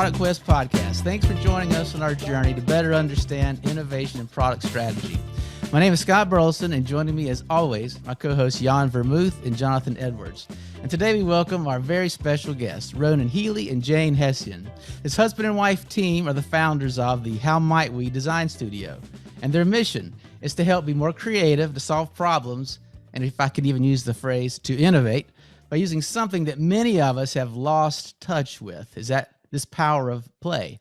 Product Quest podcast. Thanks for joining us on our journey to better understand innovation and product strategy. My name is Scott Burleson, and joining me as always, my co-hosts Jan Vermouth and Jonathan Edwards. And today we welcome our very special guests, Ronan Healy and Jane Hession. This husband and wife team are the founders of the How Might We Design Studio. And their mission is to help be more creative, to solve problems, and if I could even use the phrase, to innovate, by using something that many of us have lost touch with, is that this power of play.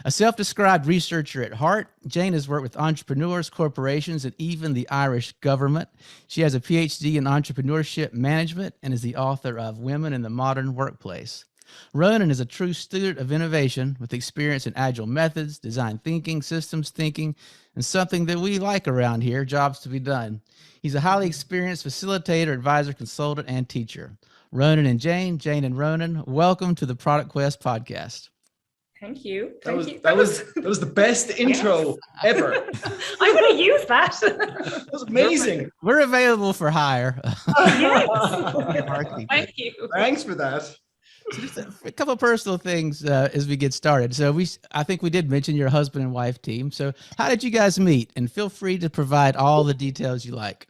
A self-described researcher at heart, Jane has worked with entrepreneurs, corporations, and even the Irish government. She has a PhD in entrepreneurship management and is the author of Women in the Modern Workplace. Ronan is a true student of innovation with experience in agile methods, design thinking, systems thinking, and something that we like around here, jobs to be done. He's a highly experienced facilitator, advisor, consultant, and teacher. Ronan and Jane and Ronan, welcome to the Product Quest podcast. Thank you. That was the best intro ever. I'm going to use that. That was amazing. We're available for hire. Yes. Thank you. Thanks for that. So just a couple of personal things as we get started. So I think we did mention your husband and wife team. So how did you guys meet? And feel free to provide all the details you like.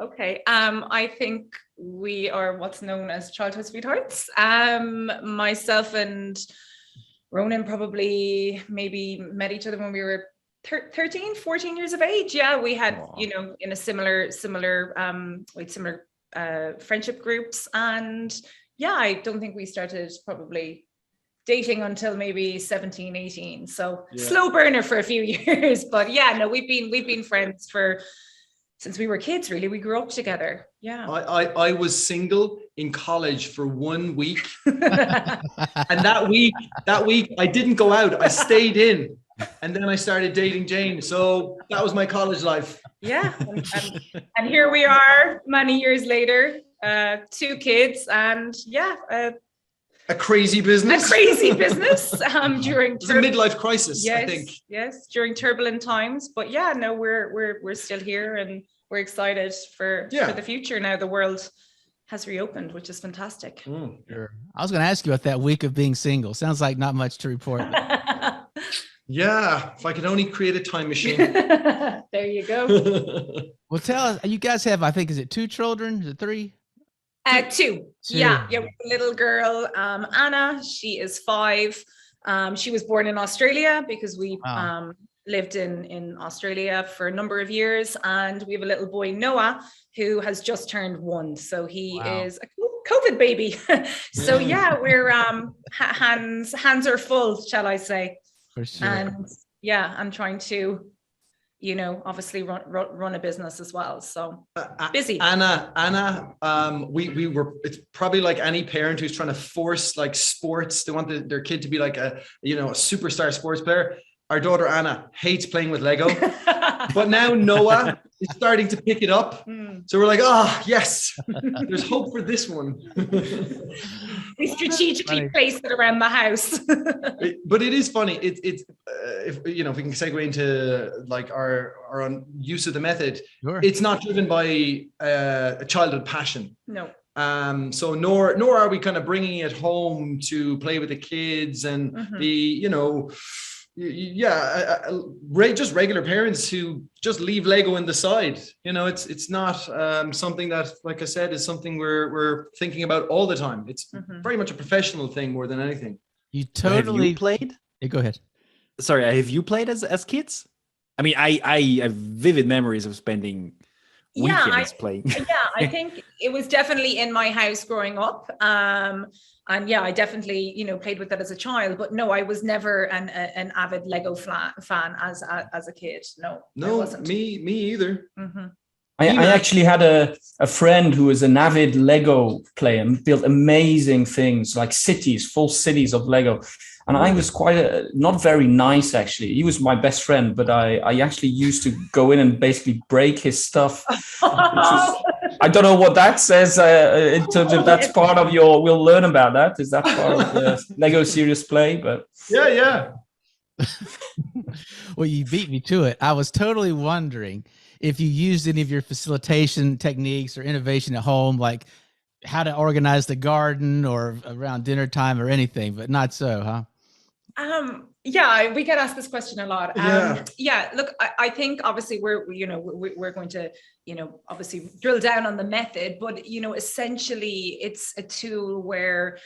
Okay. I think we are what's known as childhood sweethearts. Myself and Ronan probably maybe met each other when we were 13, 14 years of age. Yeah, we had, in a similar friendship groups. And yeah, I don't think we started probably dating until maybe 17, 18. So slow burner for a few years, but yeah, no, we've been friends since we were kids, really. We grew up together. Yeah. I was single in college for 1 week. And that week I didn't go out. I stayed in. And then I started dating Jane. So that was my college life. Yeah. And here we are many years later, 2 kids, and a crazy business. During it was a midlife crisis, yes, I think. Yes, during turbulent times. But yeah, no, we're still here, and we're excited for the future. Now the world has reopened, which is fantastic. Sure. I was going to ask you about that week of being single. Sounds like not much to report. Yeah, if I could only create a time machine. There you go. Well, tell us, you guys have, I think, is it 2 children? Is it 3? 2. Yeah. We have a little girl, Anna. She is 5. She was born in Australia because we lived in Australia for a number of years, and we have a little boy, Noah, who has just turned 1. So he is a COVID baby. So yeah, we're hands are full, shall I say? For sure. And yeah, I'm trying to, obviously run a business as well. So busy. Anna, we were, it's probably like any parent who's trying to force like sports. They want their kid to be like a superstar sports player. Our daughter, Anna, hates playing with Lego, but now Noah is starting to pick it up. So we're like, yes, there's hope for this one. We strategically placed it around the house. But it is funny. It's if we can segue into like our own use of the method, sure. It's not driven by a childhood passion. No. So nor are we kind of bringing it home to play with the kids and just regular parents who just leave Lego in the side. It's not something that, like I said, is something we're thinking about all the time. It's very much a professional thing more than anything. You totally played? Yeah, go ahead. Sorry, have you played as kids? I mean, I have vivid memories of spending weekends playing. Yeah, I think it was definitely in my house growing up. And yeah, I definitely, played with that as a child, but no, I was never an avid Lego fan as a kid. No, I wasn't. Me either. Mm-hmm. I actually had a friend who was an avid Lego player and built amazing things like full cities of Lego. And I was not very nice, actually. He was my best friend, but I actually used to go in and basically break his stuff. I don't know what that says in terms of that's part of we'll learn about that. Is that part of the Lego serious play? But yeah. Well, you beat me to it. I was totally wondering if you used any of your facilitation techniques or innovation at home, like how to organize the garden or around dinner time or anything, but not so, huh? Yeah, we get asked this question a lot. Yeah. Look, I think obviously we're going to, obviously drill down on the method, but, essentially it's a tool where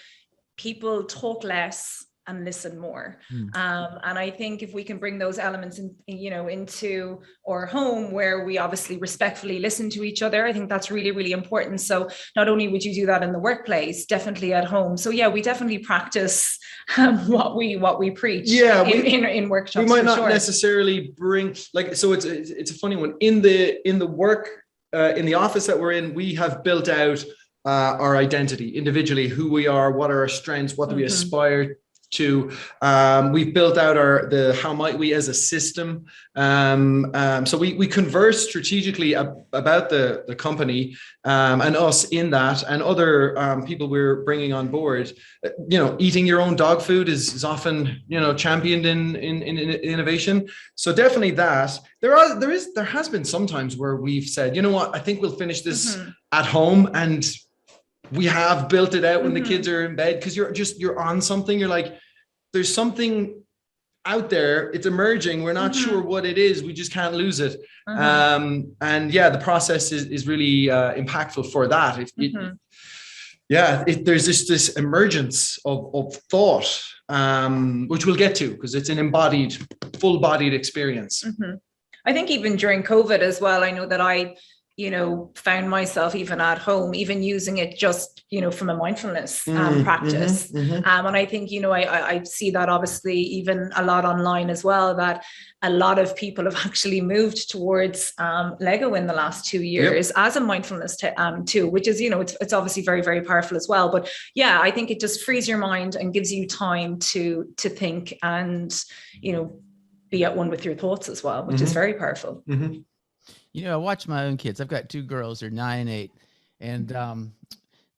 people talk less and listen more. And I think if we can bring those elements into our home, where we obviously respectfully listen to each other, I think that's really, really important. So not only would you do that in the workplace, definitely at home. So yeah, we definitely practice what we preach in workshops. We might not necessarily bring, like, so it's a funny one. In the work, in the office that we're in, we have built out our identity individually, who we are, what are our strengths, what do we aspire to. We've built out the how might we as a system. So we converse strategically about the company and us in that, and other people we're bringing on board. Eating your own dog food is often championed in innovation. So definitely that. There has been some times where we've said, you know what, I think we'll finish this at home, and we have built it out when the kids are in bed, because you're on something. You're like, there's something out there, it's emerging, we're not sure what it is, we just can't lose it. And the process is really impactful for that. There's this emergence of thought, which we'll get to, because it's an embodied, full-bodied experience. I think even during COVID as well, I know that I found myself even at home, even using it just, from a mindfulness practice. And I think, I see that obviously even a lot online as well, that a lot of people have actually moved towards Lego in the last 2 years as a mindfulness tool, which is, it's obviously very, very powerful as well. But yeah, I think it just frees your mind and gives you time to think and, be at one with your thoughts as well, which is very powerful. I watch my own kids. I've got 2 girls, they're 9 and 8, and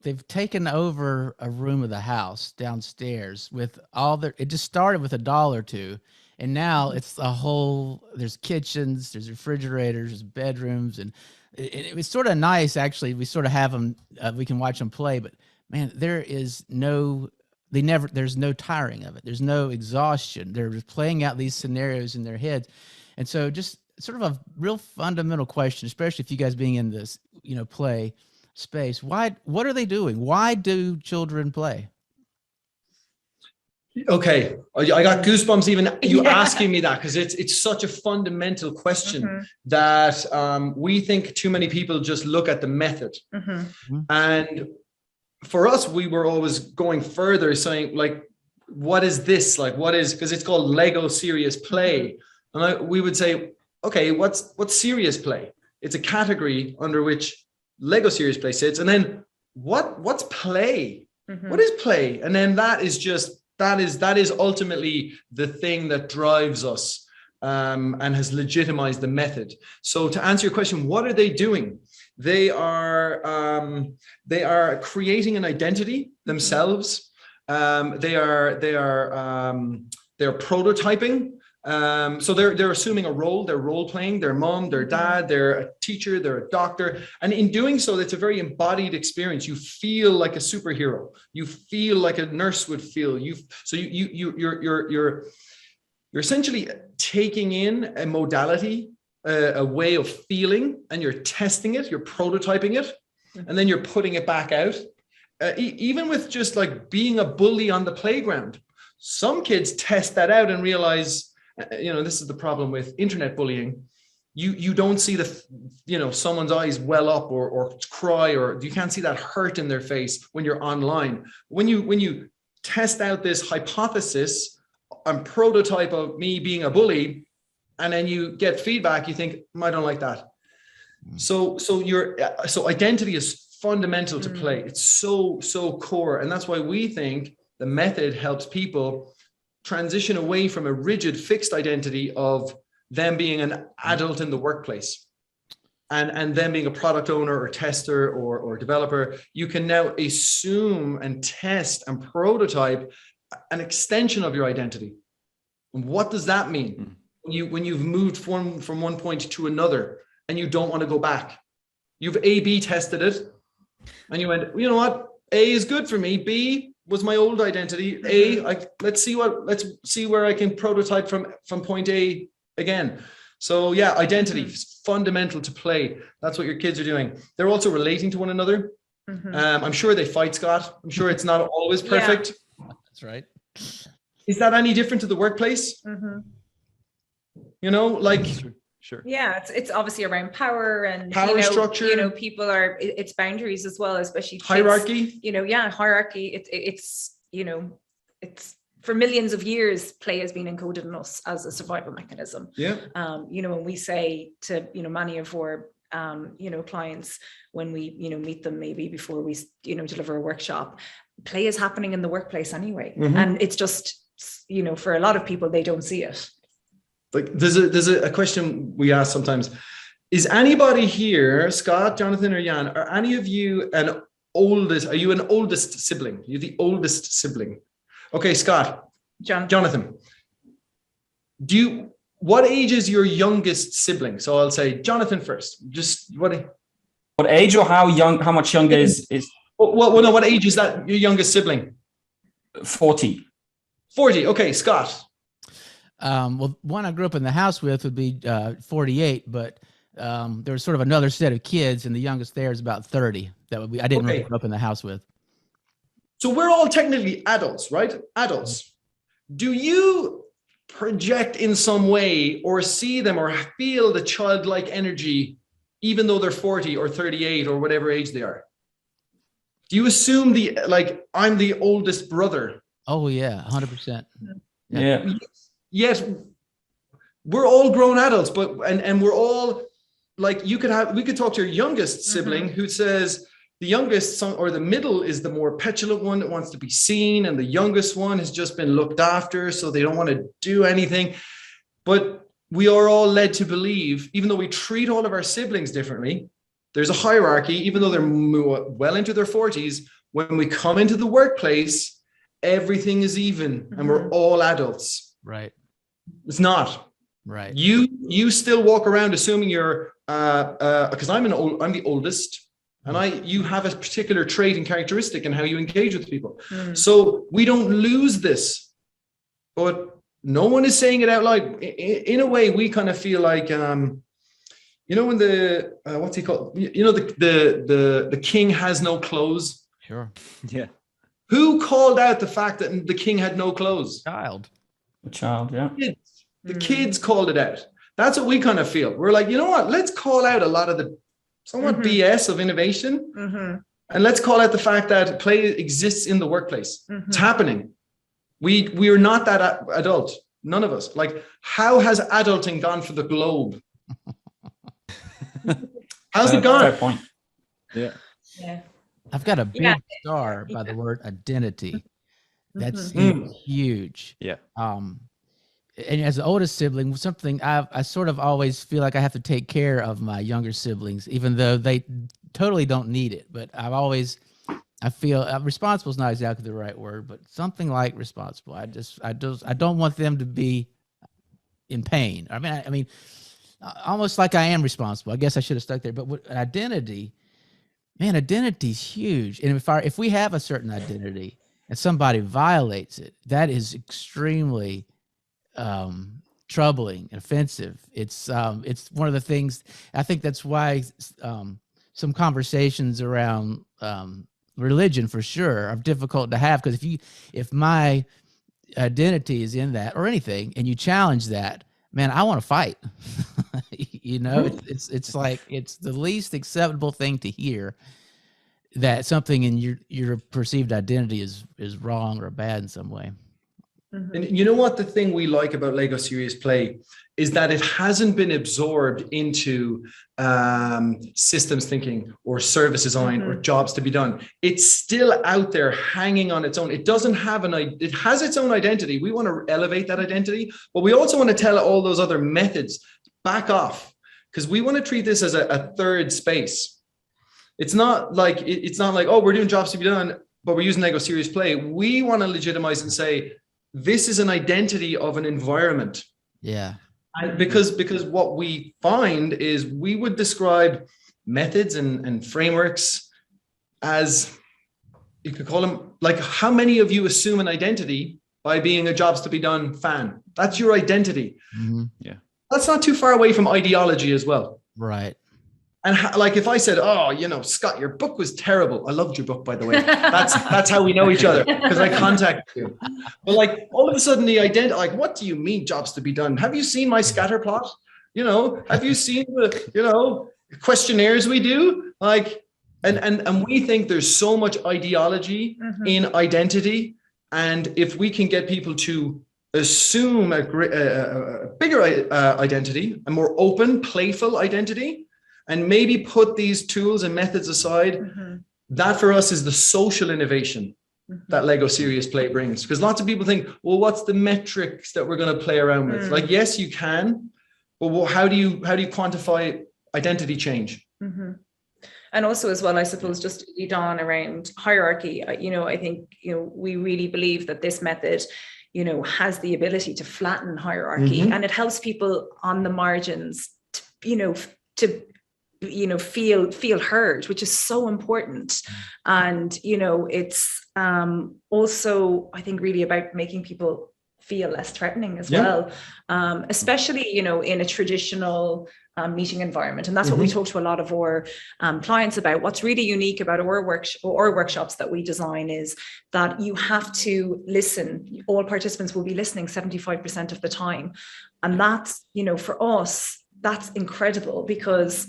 they've taken over a room of the house downstairs with it just started with a doll or two, and now it's there's kitchens, there's refrigerators, there's bedrooms, and it was sort of nice, actually. We sort of have them, we can watch them play, but man, there's no tiring of it. There's no exhaustion. They're just playing out these scenarios in their heads. And so just sort of a real fundamental question, especially if you guys being in this, play space. What are they doing? Why do children play? Okay, I got goosebumps even you asking me that, because it's such a fundamental question that we think too many people just look at the method. And for us, we were always going further, saying, like, what is this? Like, what is, because it's called Lego serious play. And we would say, okay, what's serious play? It's a category under which Lego serious play sits. And then what's play? What is play? And then that is ultimately the thing that drives us and has legitimized the method. So to answer your question, what are they doing? They are creating an identity themselves. They're prototyping. So they're assuming a role. They're role playing. Their mom, their dad, they're a teacher, they're a doctor, and in doing so, it's a very embodied experience. You feel like a superhero. You feel like a nurse would feel. You're essentially taking in a modality, a way of feeling, and you're testing it. You're prototyping it, and then you're putting it back out. Even with just like being a bully on the playground, some kids test that out and realize. This is the problem with internet bullying. You don't see someone's eyes well up or cry, or you can't see that hurt in their face when you're online. When you test out this hypothesis and prototype of me being a bully, and then you get feedback, you think, I don't like that. So identity is fundamental to play. It's so core, and that's why we think the method helps people transition away from a rigid, fixed identity of them being an adult in the workplace and them being a product owner or tester or developer. You can now assume and test and prototype an extension of your identity. And what does that mean? When you've moved from one point to another and you don't want to go back. You've A/B tested it and you went, you know what? A is good for me. B, was my old identity. Let's see where I can prototype from point A again. So yeah, identity is fundamental to play. That's what your kids are doing. They're also relating to one another. I'm sure they fight, Scott. I'm sure it's not always perfect. Yeah. That's right. Is that any different to the workplace? You know, like sure. Yeah, it's obviously around power and structure. You know, people are, it's boundaries as well, especially kids, hierarchy. You know, hierarchy. It's you know, it's for millions of years, play has been encoded in us as a survival mechanism. Yeah. You know, when we say to, you know, many of our you know, clients, when we, you know, meet them maybe before we, you know, deliver a workshop, play is happening in the workplace anyway. And it's just, you know, for a lot of people, they don't see it. Like there's a question we ask sometimes. Is anybody here, Scott, Jonathan, or Jan, are any of you are you an oldest sibling? You're the oldest sibling. Okay, Scott. Jonathan. What age is your youngest sibling? So I'll say Jonathan first. Just what age or how much younger is well, no, what age is that your youngest sibling? 40. 40. Okay, Scott. Well, one I grew up in the house with would be 48, but there was sort of another set of kids, and the youngest there is about 30. That would be I didn't really grow up in the house with. So we're all technically adults, right? Adults. Do you project in some way or see them or feel the childlike energy, even though they're 40 or 38 or whatever age they are? Do you assume I'm the oldest brother? Oh yeah, 100%. Yeah. Yet we're all grown adults, but and we're all like, we could talk to your youngest sibling who says the youngest son or the middle is the more petulant one that wants to be seen, and the youngest one has just been looked after, so they don't want to do anything. But we are all led to believe, even though we treat all of our siblings differently, there's a hierarchy, even though they're well into their 40s, when we come into the workplace, everything is even and we're all adults. Right. It's not. Right. You still walk around assuming you're because I'm the oldest, and you have a particular trait and characteristic in how you engage with people. So we don't lose this, but no one is saying it out loud. In a way, we kind of feel like you know, when the what's he called? You know, the king has no clothes. Sure. Yeah. Who called out the fact that the king had no clothes? The child, yeah. The kids called it out. That's what we kind of feel. We're like, you know what? Let's call out a lot of the somewhat BS of innovation, and let's call out the fact that play exists in the workplace. It's happening. We are not that adult. None of us. Like, how has adulting gone for the globe? How's it gone? Fair point. Yeah. I've got a big star by the word identity. That's huge. Yeah. And as the oldest sibling, something I sort of always feel like I have to take care of my younger siblings, even though they totally don't need it. But I feel responsible is not exactly the right word, but something like responsible. I don't want them to be in pain. I mean, almost like I am responsible. I guess I should have stuck there. But with identity, man, identity is huge. And if we have a certain identity and somebody violates it, that is extremely troubling and offensive. It's one of the things, I think that's why some conversations around religion for sure are difficult to have, because if my identity is in that or anything and you challenge that, man, I want to fight. You know, it's like it's the least acceptable thing to hear, that something in your perceived identity is wrong or bad in some way. And you know what the thing we like about Lego Serious Play is that it hasn't been absorbed into systems thinking or service design or jobs to be done. It's still out there hanging on its own. It doesn't have it has its own identity. We want to elevate that identity, but we also want to tell all those other methods back off, because we want to treat this as a third space. It's not like oh, we're doing jobs to be done, but we're using Lego Serious Play. We want to legitimize and say, this is an identity of an environment. Yeah. And because what we find is we would describe methods and frameworks as you could call them, like, how many of you assume an identity by being a jobs to be done fan? That's your identity. Mm-hmm. Yeah. That's not too far away from ideology as well. Right. And like, if I said, oh, you know, Scott, your book was terrible. I loved your book, by the way. That's how we know each other, because I contacted you. But like, all of a sudden the identity, like, what do you mean jobs to be done? Have you seen my scatter plot? You know, have you seen the, you know, questionnaires we do? Like, and we think there's so much ideology in identity. And if we can get people to assume a bigger identity, a more open, playful identity, and maybe put these tools and methods aside, that for us is the social innovation that Lego Serious Play brings. Because lots of people think, well, what's the metrics that we're going to play around with? Like, yes, you can, but how do you quantify identity change? And also as well, I suppose, just to lead on around hierarchy, you know, I think, you know, we really believe that this method, you know, has the ability to flatten hierarchy, and it helps people on the margins, to feel heard, which is so important. And, you know, it's also, I think, really about making people feel less threatening as well, especially, you know, in a traditional meeting environment. And that's what we talk to a lot of our clients about. What's really unique about our workshops that we design is that you have to listen. All participants will be listening 75% of the time. And that's, you know, for us, that's incredible, because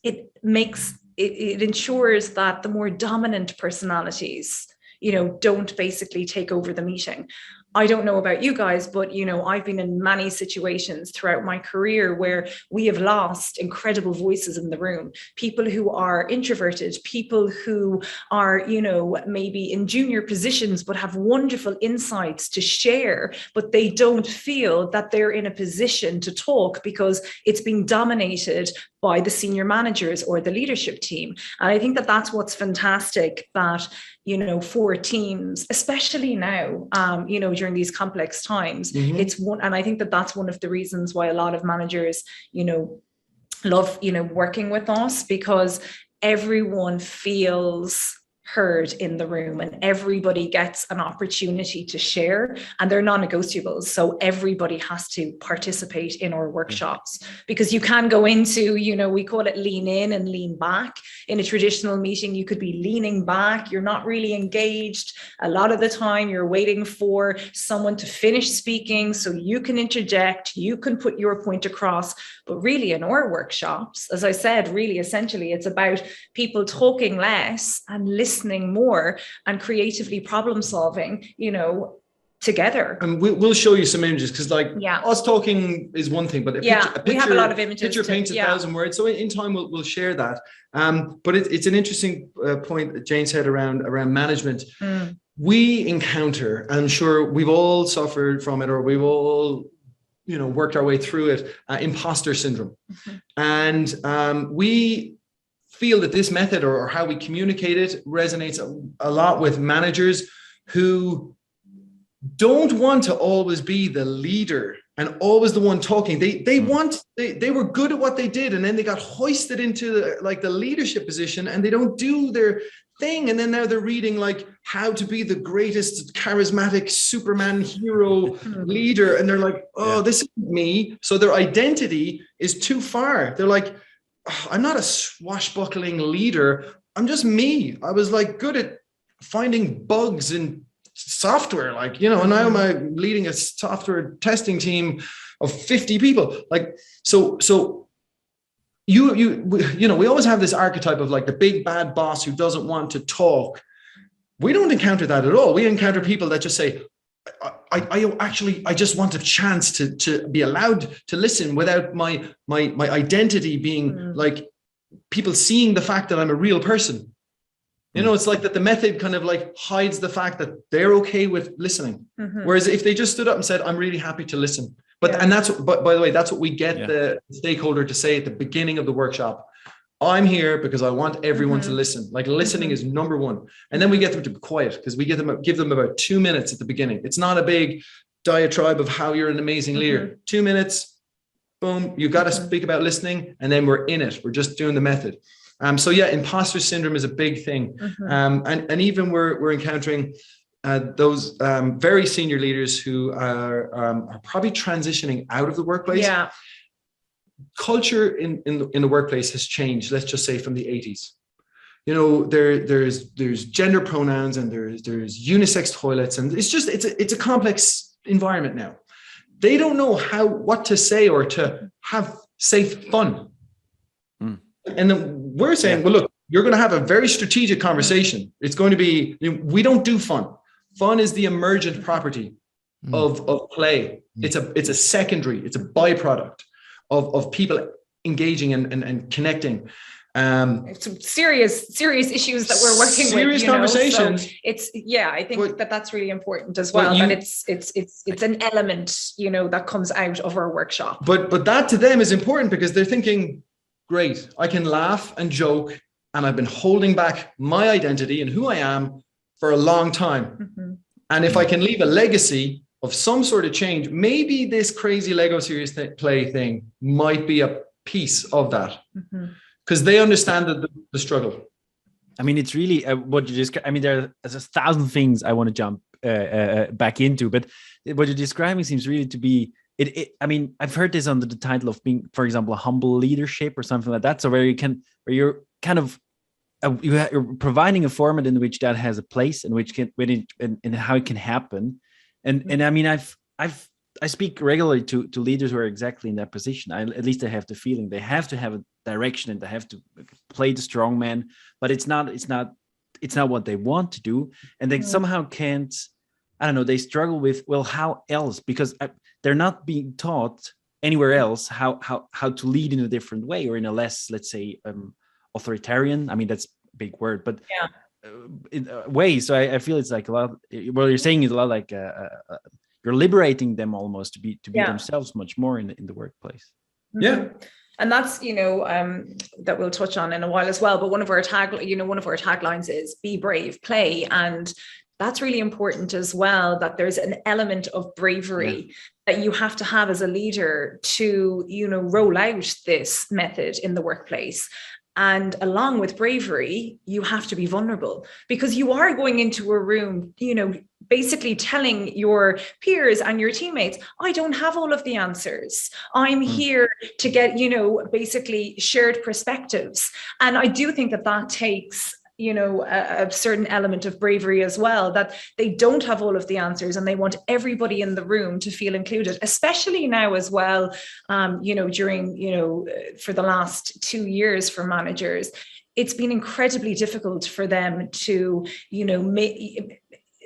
it ensures that the more dominant personalities, you know, don't basically take over the meeting. I don't know about you guys, but, you know, I've been in many situations throughout my career where we have lost incredible voices in the room, people who are introverted, people who are, you know, maybe in junior positions, but have wonderful insights to share, but they don't feel that they're in a position to talk because it's being dominated by the senior managers or the leadership team. And I think that that's what's fantastic, that, you know, for teams, especially now, you know, during these complex times, it's one, and I think that that's one of the reasons why a lot of managers, you know, love, you know, working with us, because everyone feels heard in the room and everybody gets an opportunity to share, and they're non-negotiables. So everybody has to participate in our workshops, because you can go into, you know, we call it lean in and lean back. In a traditional meeting, you could be leaning back. You're not really engaged. A lot of the time you're waiting for someone to finish speaking so you can interject, you can put your point across. But really in our workshops, as I said, really essentially it's about people talking less and listening more and creatively problem solving, you know, together. And we'll show you some images, because like us talking is one thing, but a picture, we have a lot of images. Picture paints 1,000 words. So in time we'll share that. But it's an interesting point that Jane said around management. We encounter, I'm sure we've all suffered from it, or we've all, you know, worked our way through it, imposter syndrome. And we feel that this method, or how we communicate it, resonates a lot with managers who don't want to always be the leader and always the one talking. They were good at what they did, and then they got hoisted into the leadership position, and they don't do their thing. And then now they're reading like how to be the greatest charismatic Superman hero leader, and they're like, oh, this isn't me. So their identity is too far. They're like, oh, I'm not a swashbuckling leader. I'm just me. I was like good at finding bugs in software, like, you know, and now I'm leading a software testing team of 50 people. Like, so you know, we always have this archetype of like the big bad boss who doesn't want to talk. We don't encounter that at all. We encounter people that just say, I just want a chance to be allowed to listen without my identity being like people seeing the fact that I'm a real person. You know, it's like that the method kind of like hides the fact that they're okay with listening. Whereas if they just stood up and said, I'm really happy to listen. And that's, but by the way, that's what we get the stakeholder to say at the beginning of the workshop. I'm here because I want everyone to listen. Like listening is number one. And then we get them to be quiet, because we give them about 2 minutes at the beginning. It's not a big diatribe of how you're an amazing leader. 2 minutes, boom, you've got to speak about listening, and then we're in it. We're just doing the method. So yeah, imposter syndrome is a big thing. And even we're encountering those very senior leaders who are probably transitioning out of the workplace. Yeah. Culture in the workplace has changed, let's just say from the 80s. There's gender pronouns and there's unisex toilets, and it's a complex environment now. They don't know what to say or to have safe fun. And then we're saying, well, look, you're going to have a very strategic conversation. It's going to be, we don't do fun. Fun is the emergent property of play. It's a secondary, it's a byproduct of people engaging and connecting. Some serious issues that we're working with. Serious conversations. So I think that's really important as well. And it's an element, that comes out of our workshop. But that to them is important because they're thinking, great, I can laugh and joke, and I've been holding back my identity and who I am for a long time. And if I can leave a legacy of some sort of change, maybe this crazy Lego serious play thing might be a piece of that. Because they understand the struggle. I mean, it's really what you just. I mean, there's 1,000 things I want to jump back into, but what you're describing seems really to be. I mean, I've heard this under the title of being, for example, a humble leadership or something like that. So where you're kind of you're providing a format in which that has a place and and how it can happen. And I mean, I speak regularly to leaders who are exactly in that position. At least I have the feeling they have to have a direction and they have to play the strong man, but it's not what they want to do. And they somehow can't, I don't know, they struggle with, well, how else? Because they're not being taught anywhere else how to lead in a different way or in a less, let's say, authoritarian. I mean, that's a big word, but in a way. So I feel it's like a lot, what you're saying is a lot like, you're liberating them almost to be themselves much more in the workplace. Yeah. And that's, that we'll touch on in a while as well. But one of our taglines is be brave, play. And that's really important as well, that there's an element of bravery that you have to have as a leader to, roll out this method in the workplace. And along with bravery, you have to be vulnerable, because you are going into a room, basically telling your peers and your teammates, I don't have all of the answers. I'm here to get, basically shared perspectives. And I do think that takes, a certain element of bravery as well, that they don't have all of the answers and they want everybody in the room to feel included, especially now as well, during, for the last 2 years for managers, it's been incredibly difficult for them to,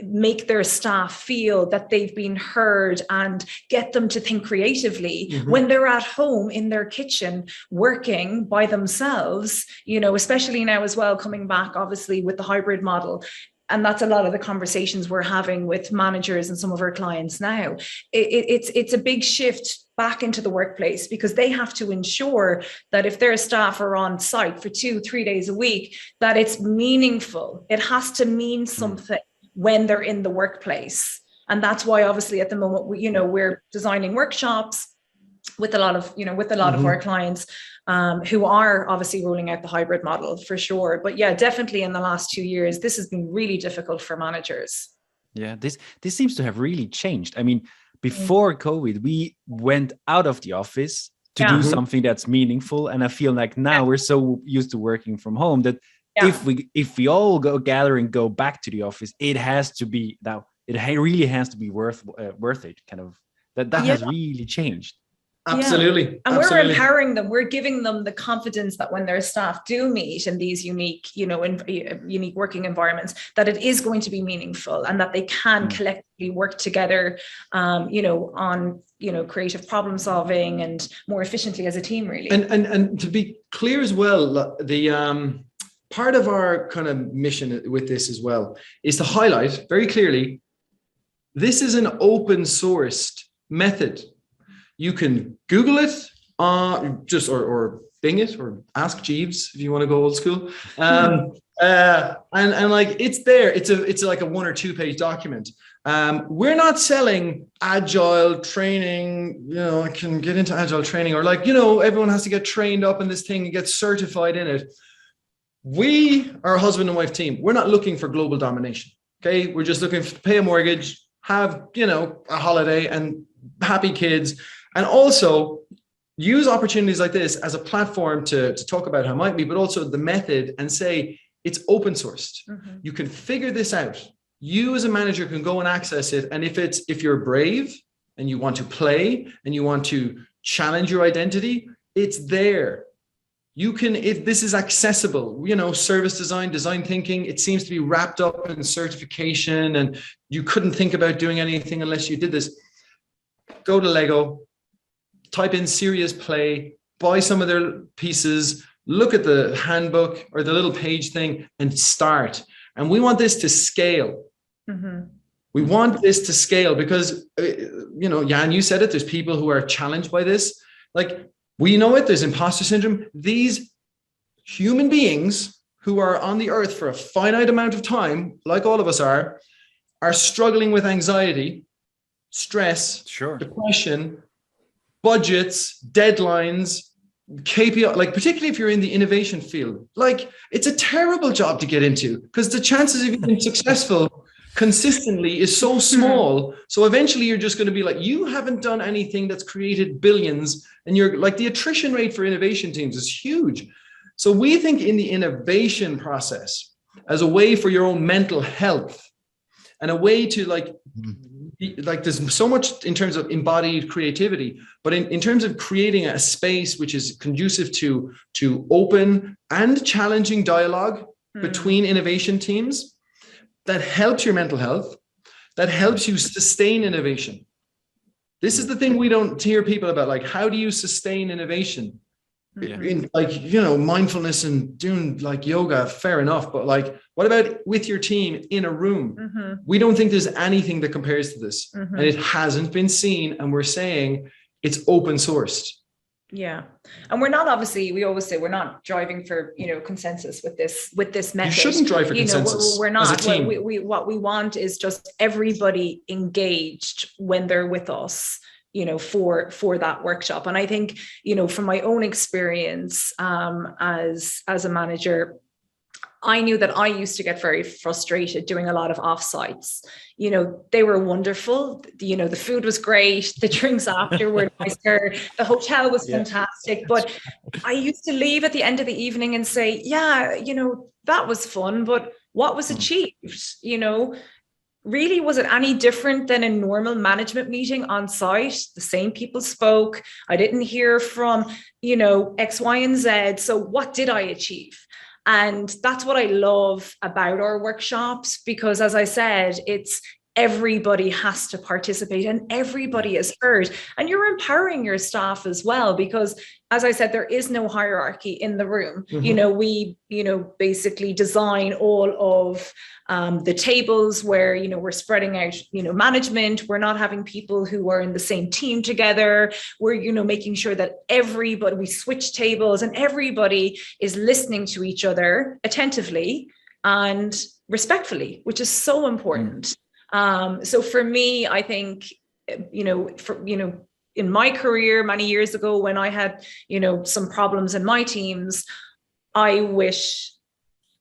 make their staff feel that they've been heard and get them to think creatively when they're at home in their kitchen working by themselves, especially now as well, coming back obviously with the hybrid model. And that's a lot of the conversations we're having with managers and some of our clients now. It's a big shift back into the workplace, because they have to ensure that if their staff are on site for 2-3 days a week, that it's meaningful. It has to mean something when they're in the workplace. And that's why obviously at the moment, we're designing workshops with a lot of, of our clients who are obviously rolling out the hybrid model for sure. But yeah, definitely in the last 2 years, this has been really difficult for managers. Yeah, this seems to have really changed. I mean, before COVID, we went out of the office to do something that's meaningful. And I feel like now we're so used to working from home that if we all gather and go back to the office, it has to be now. It really has to be worth it. Kind of that has really changed. Absolutely. And we're empowering them. We're giving them the confidence that when their staff do meet in these unique, unique working environments, that it is going to be meaningful and that they can collectively work together, on, creative problem solving and more efficiently as a team, really. And to be clear as well, the part of our kind of mission with this as well is to highlight very clearly, this is an open sourced method. You can Google it, or Bing it, or ask Jeeves if you want to go old school. And like it's there. It's like a 1 or 2 page document. We're not selling agile training. I can get into agile training, or everyone has to get trained up in this thing and get certified in it. we are a husband and wife team. We're not looking for global domination. Okay. We're just looking to pay a mortgage, have, a holiday and happy kids. And also use opportunities like this as a platform to talk about how it might be, but also the method, and say it's open sourced. Mm-hmm. You can figure this out. You as a manager can go and access it. And if you're brave and you want to play and you want to challenge your identity, it's there. You can, if this is accessible, service design thinking, it seems to be wrapped up in certification, and you couldn't think about doing anything unless you did this. Go to Lego, type in serious play, buy some of their pieces, look at the handbook or the little page thing and start. And we want this to scale. Mm-hmm. We want this to scale because, Jan, you said it, there's people who are challenged by this. Like, we know it, there's imposter syndrome. These human beings who are on the earth for a finite amount of time, like all of us are struggling with anxiety, stress, depression, budgets, deadlines, KPI, like particularly if you're in the innovation field, like it's a terrible job to get into because the chances of you being successful consistently is so small. So eventually you're just going to be like, you haven't done anything that's created billions, and you're like, the attrition rate for innovation teams is huge. So we think in the innovation process as a way for your own mental health and a way to like there's so much in terms of embodied creativity, but in terms of creating a space which is conducive to open and challenging dialogue between innovation teams, that helps your mental health, that helps you sustain innovation. This is the thing we don't hear people about, like, how do you sustain innovation? In mindfulness and doing like yoga, fair enough, but like, what about with your team in a room? Mm-hmm. We don't think there's anything that compares to this, and it hasn't been seen, and we're saying it's open sourced. Yeah. And we're not, obviously, we always say we're not driving for, consensus with this method. You shouldn't drive for consensus. We're not. As a team. What we want is just everybody engaged when they're with us, for that workshop. And I think, from my own experience, as a manager, I knew that I used to get very frustrated doing a lot of offsites. They were wonderful. The food was great. The drinks after were nicer. The hotel was fantastic. But I used to leave at the end of the evening and say, that was fun, but what was achieved? Really, was it any different than a normal management meeting on site? The same people spoke. I didn't hear from, X, Y, and Z. So what did I achieve? And that's what I love about our workshops, because as I said, it's everybody has to participate and everybody is heard, and you're empowering your staff as well, because as I said, there is no hierarchy in the room. Mm-hmm. We, basically design all of the tables where, we're spreading out, management. We're not having people who are in the same team together. We're, making sure that we switch tables and everybody is listening to each other attentively and respectfully, which is so important. So for me, I think, in my career many years ago, when I had, some problems in my teams, I wish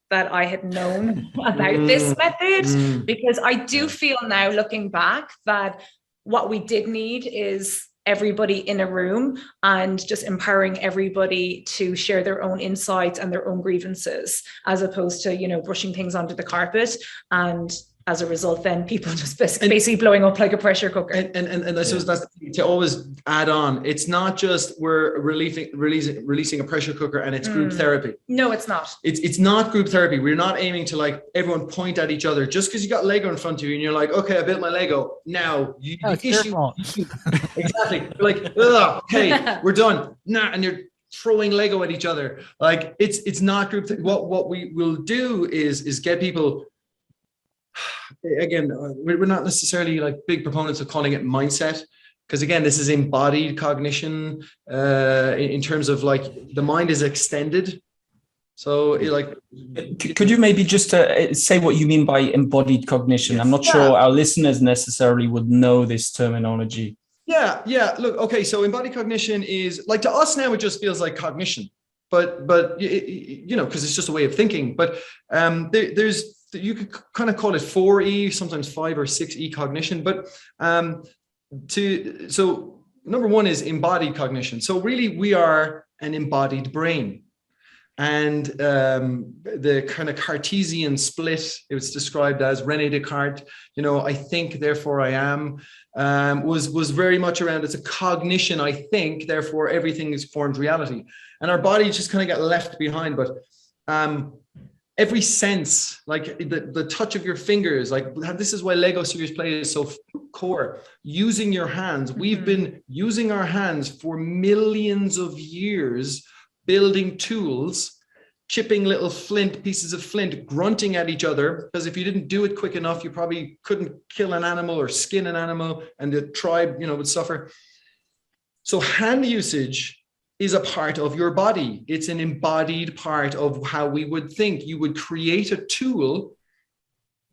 that I had known about this method, because I do feel now, looking back, that what we did need is everybody in a room and just empowering everybody to share their own insights and their own grievances, as opposed to, brushing things under the carpet. And as a result, then people just basically blowing up like a pressure cooker. And I suppose that's the thing, to always add on. It's not just we're releasing a pressure cooker and it's group therapy. No, it's not. It's not group therapy. We're not aiming to like everyone point at each other just because you got Lego in front of you and you're like, okay, I built my Lego. Now you exactly. You're like, okay, we're done. Nah, and you're throwing Lego at each other. Like it's not group. What we will do is get people. Again, we're not necessarily like big proponents of calling it mindset, because again, this is embodied cognition in terms of like the mind is extended. So could you maybe just say what you mean by embodied cognition? Yes. I'm not sure our listeners necessarily would know this terminology. Yeah. Look, okay. So embodied cognition is like, to us now, it just feels like cognition. but because it's just a way of thinking. But there's, you could kind of call it 4E, sometimes 5 or 6E cognition. But so number one is embodied cognition. So really, we are an embodied brain. And the kind of Cartesian split, it was described as René Descartes, I think, therefore I am, was very much around, it's a cognition, I think, therefore everything is formed reality. And our body just kind of got left behind. But every sense, like the touch of your fingers, like this is why Lego serious play is so core. Using your hands, we've been using our hands for millions of years, building tools, chipping little pieces of flint, grunting at each other, because if you didn't do it quick enough, you probably couldn't kill an animal or skin an animal, and the tribe, would suffer. So hand usage is a part of your body. It's an embodied part of how we would think. You would create a tool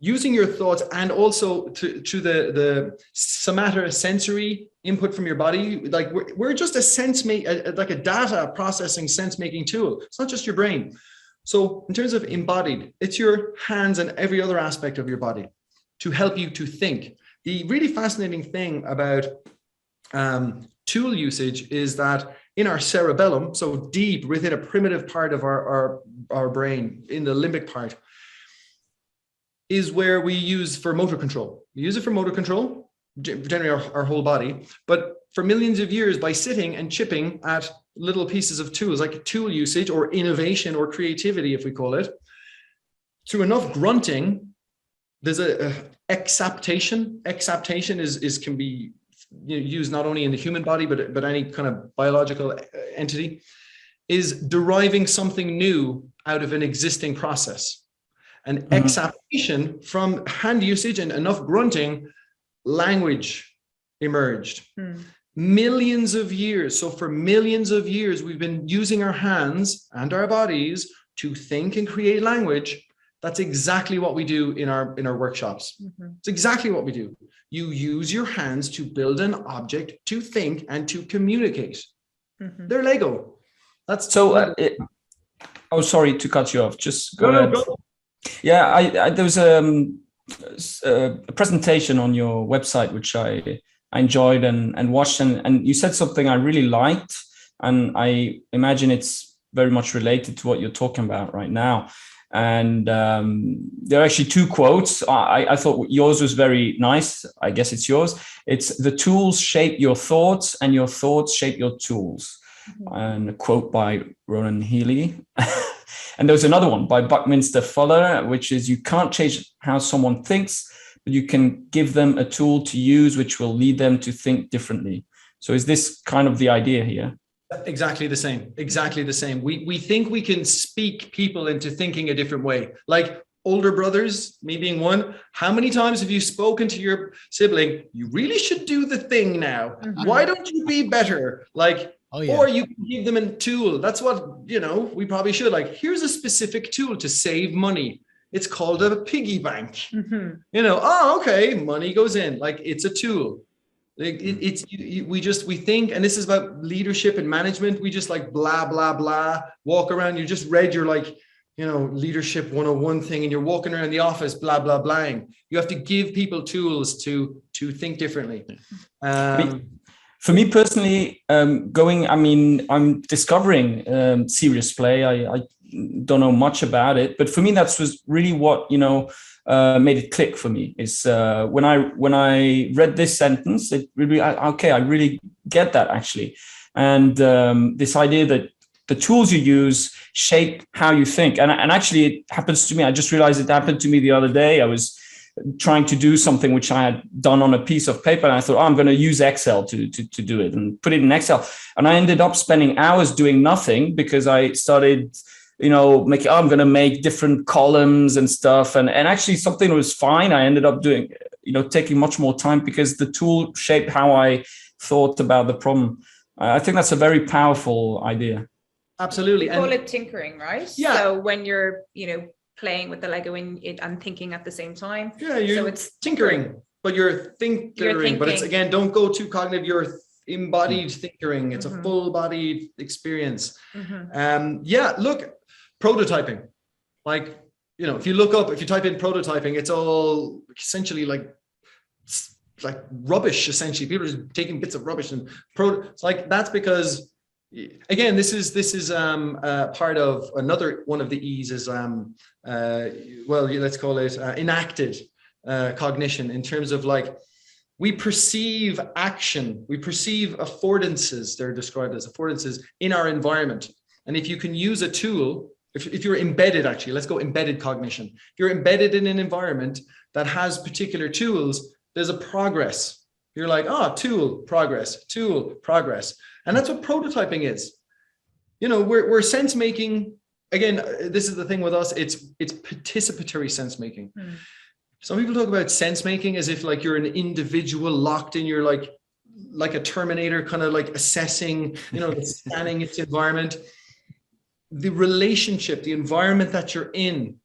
using your thoughts, and also to the somatosensory input from your body. Like we're just like a data processing sense making tool. It's not just your brain. So in terms of embodied, it's your hands and every other aspect of your body to help you to think. The really fascinating thing about tool usage is that in our cerebellum, so deep within a primitive part of our brain, in the limbic part, is where we use for motor control. We use it for motor control, generally our whole body. But for millions of years, by sitting and chipping at little pieces of tools, like tool usage or innovation or creativity, if we call it, through enough grunting, there's a exaptation. Exaptation can be used not only in the human body, but any kind of biological entity, is deriving something new out of an existing process. And exaptation, from hand usage and enough grunting, language emerged. Millions of years. So for millions of years, we've been using our hands and our bodies to think and create language. That's exactly what we do in our workshops. It's exactly what we do. You use your hands to build an object, to think, and to communicate. They're Lego. That's so. Sorry to cut you off. Just go ahead. Go. Yeah, there was a presentation on your website which I enjoyed and watched, and you said something I really liked, and I imagine it's very much related to what you're talking about right now. And there are actually two quotes. I thought yours was very nice. I guess it's yours. It's the tools shape your thoughts and your thoughts shape your tools. And a quote by Ronan Healy. And there's another one by Buckminster Fuller, which is, you can't change how someone thinks, but you can give them a tool to use, which will lead them to think differently. So is this kind of the idea here? Exactly the same. Exactly the same. We think we can speak people into thinking a different way. Like older brothers, me being one, how many times have you spoken to your sibling, you really should do the thing now. Why don't you be better? Like, or you can give them a tool. That's what, we probably should. Like, here's a specific tool to save money. It's called a piggy bank. Okay, money goes in. Like, it's a tool. Like we think, and this is about leadership and management. We just like blah, blah, blah, walk around. You just read your leadership 101 thing, and you're walking around the office, blah, blah, blahing. You have to give people tools to think differently. For me personally, I'm discovering serious play. I don't know much about it, but for me, that was really what, made it click for me. Is when I read this sentence, it really, I really get that actually. And this idea that the tools you use shape how you think. And actually it happens to me. I just realized it happened to me the other day. I was trying to do something which I had done on a piece of paper, and I thought, I'm going to use Excel to do it, and put it in Excel. And I ended up spending hours doing nothing, because I started, I'm going to make different columns and stuff. And actually something was fine. I ended up doing, taking much more time, because the tool shaped how I thought about the problem. I think that's a very powerful idea. Absolutely. We call it tinkering, right? Yeah. So when you're, playing with the Lego and thinking at the same time. Yeah, so it's tinkering, but you're thinking. But it's, again, don't go too cognitive. You're embodied thinking. It's a full-bodied experience. Mm-hmm. Look, prototyping. Like, if you type in prototyping, it's all essentially like rubbish. Essentially, people are just taking bits of rubbish and it's like, that's because, again, this is part of another one of the E's is let's call it enacted cognition, in terms of like, we perceive action, we perceive affordances, they're described as affordances in our environment. And if you can use a tool, if you're embedded, actually, let's go embedded cognition. If you're embedded in an environment that has particular tools, there's a progress. You're like, tool, progress. And that's what prototyping is. We're sense making. Again, this is the thing with us. It's participatory sense making. Some people talk about sense making as if like you're an individual locked in. You're like a Terminator, kind of like assessing, scanning its environment. The relationship, the environment that you're in,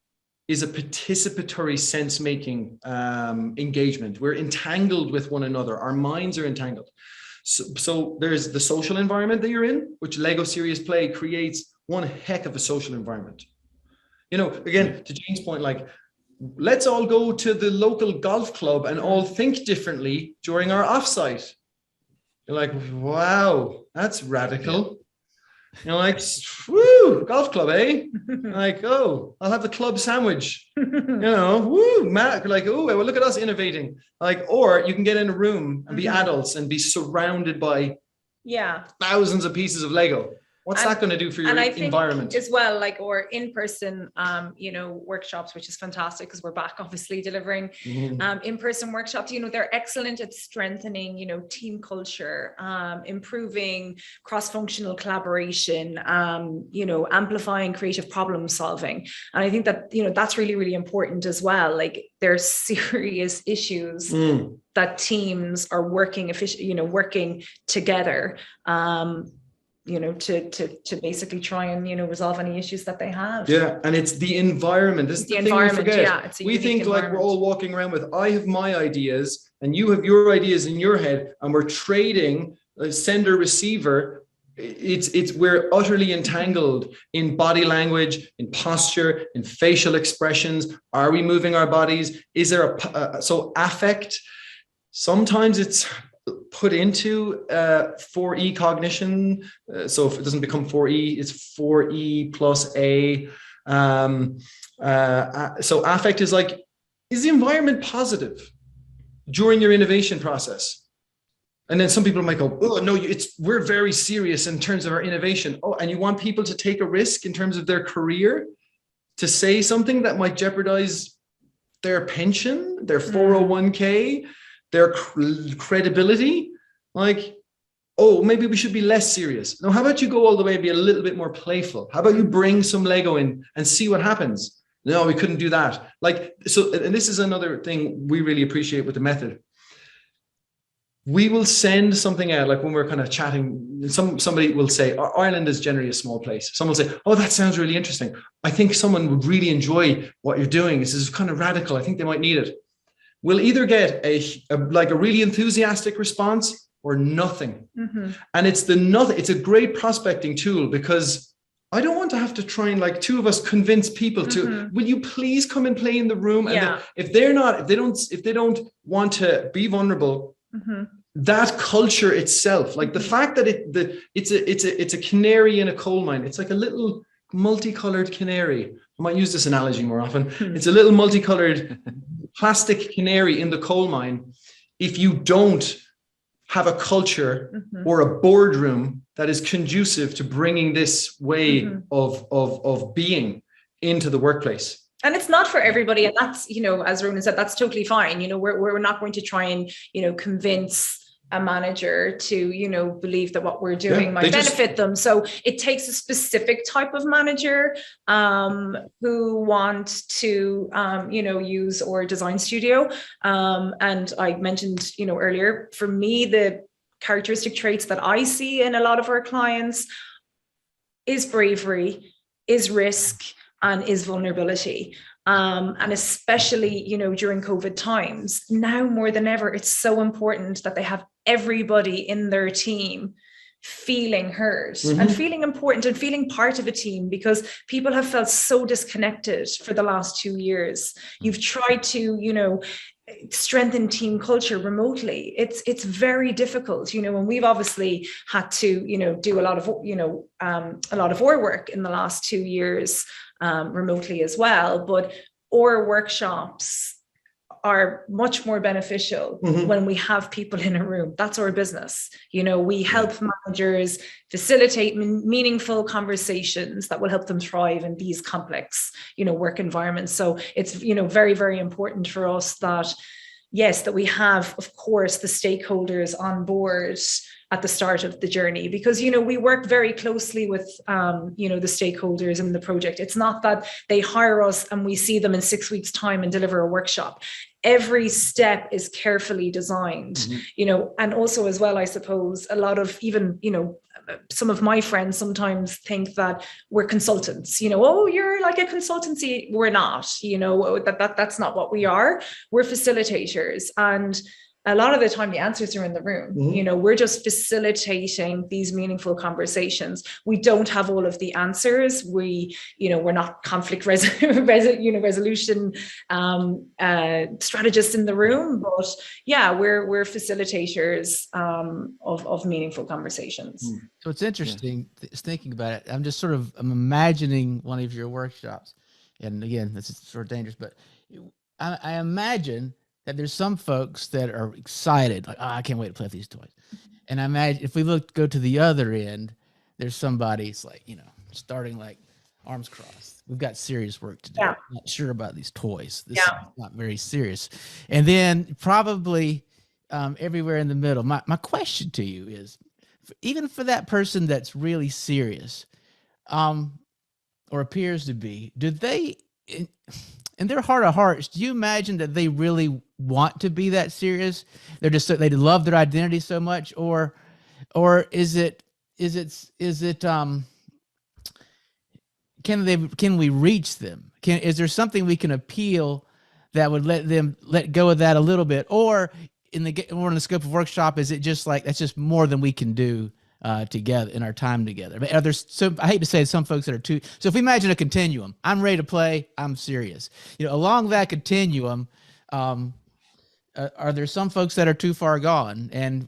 is a participatory sense making engagement. We're entangled with one another. Our minds are entangled. So there's the social environment that you're in, which Lego Serious Play creates one heck of a social environment. Again, to Jane's point, like, let's all go to the local golf club and all think differently during our offsite. You're like, wow, that's radical. Like, woo, golf club, eh? Like, I'll have the club sandwich. Woo, like, well, look at us innovating. Like, or you can get in a room and be adults and be surrounded by thousands of pieces of Lego. What's that going to do for your environment as well? Like, or in-person, workshops, which is fantastic because we're back obviously delivering in-person workshops. They're excellent at strengthening, team culture, improving cross-functional collaboration, amplifying creative problem solving. And I think that, that's really, really important as well. Like, there's serious issues that teams are working working together. To basically try and resolve any issues that they have. Yeah, and it's the environment. This is the thing we forget. We think like we're all walking around with, I have my ideas and you have your ideas in your head, and we're trading sender receiver. We're utterly entangled in body language, in posture, in facial expressions. Are we moving our bodies? Is there so affect? Sometimes it's put into 4E cognition. So if it doesn't become 4E, it's 4E plus A. So affect is like, is the environment positive during your innovation process? And then some people might go, oh no, we're very serious in terms of our innovation. Oh, and you want people to take a risk in terms of their career, to say something that might jeopardize their pension, their 401k, their credibility. Like, oh, maybe we should be less serious. No, how about you go all the way and be a little bit more playful? How about you bring some Lego in and see what happens? No, we couldn't do that. Like, so, and this is another thing we really appreciate with the method. We will send something out, like when we're kind of chatting, somebody will say, Ireland is generally a small place. Someone will say, oh, that sounds really interesting. I think someone would really enjoy what you're doing. This is kind of radical. I think they might need it. We'll either get a really enthusiastic response or nothing. And it's a great prospecting tool, because I don't want to have to try and, like, two of us convince people to, will you please come and play in the room? And if they don't want to be vulnerable, that culture itself, like the fact that it's a canary in a coal mine. It's like a little multicolored canary. I might use this analogy more often. It's a little multicolored plastic canary in the coal mine. If you don't have a culture or a boardroom that is conducive to bringing this way of being into the workplace. And it's not for everybody. And that's, as Ronan said, that's totally fine. We're not going to try and, convince a manager to, believe that what we're doing might benefit them. So it takes a specific type of manager who want to, use our design studio. And I mentioned, earlier, for me, the characteristic traits that I see in a lot of our clients is bravery, is risk, and is vulnerability. And especially, you know, during COVID times, now more than ever, it's so important that they have everybody in their team feeling heard and feeling important and feeling part of a team, because people have felt so disconnected for the last 2 years. You've tried to, you know, strengthen team culture remotely. It's very difficult, you know, and we've obviously had to, you know, do a lot of, you know, a lot of our work in the last 2 years remotely as well. But our workshops are much more beneficial when we have people in a room. That's our business. You know, we help managers facilitate meaningful conversations that will help them thrive in these complex, you know, work environments. So it's, you know, very, very important for us that, yes, that we have, of course, the stakeholders on board at the start of the journey, because, you know, we work very closely with, you know, the stakeholders in the project. It's not that they hire us and we see them in 6 weeks' time and deliver a workshop. Every step is carefully designed, you know, and also as well, I suppose, a lot of even, you know, some of my friends sometimes think that we're consultants, you know, oh, you're like a consultancy. We're not, you know, that's not what we are. We're facilitators. And a lot of the time the answers are in the room. You know, we're just facilitating these meaningful conversations. We don't have all of the answers. We, you know, we're not conflict resolution strategists in the room, but yeah, we're facilitators of meaningful conversations. So it's interesting thinking about it. I'm imagining one of your workshops, and again, this is sort of dangerous, but I imagine that there's some folks that are excited, like, oh, I can't wait to play with these toys. And I imagine if we go to the other end, there's somebody, it's like, you know, starting like arms crossed. We've got serious work to do. I'm not sure about these toys. This is not very serious. And then probably everywhere in the middle. My question to you is, even for that person that's really serious, or appears to be, do they, in their heart of hearts, do you imagine that they really want to be that serious? They're just they love their identity so much, or is it can we reach them? Is there something we can appeal that would let them let go of that a little bit, or in the scope of workshop, is it just like that's just more than we can do together in our time together? But I hate to say some folks that are too. So if we imagine a continuum, I'm ready to play, I'm serious. You know, along that continuum, are there some folks that are too far gone? And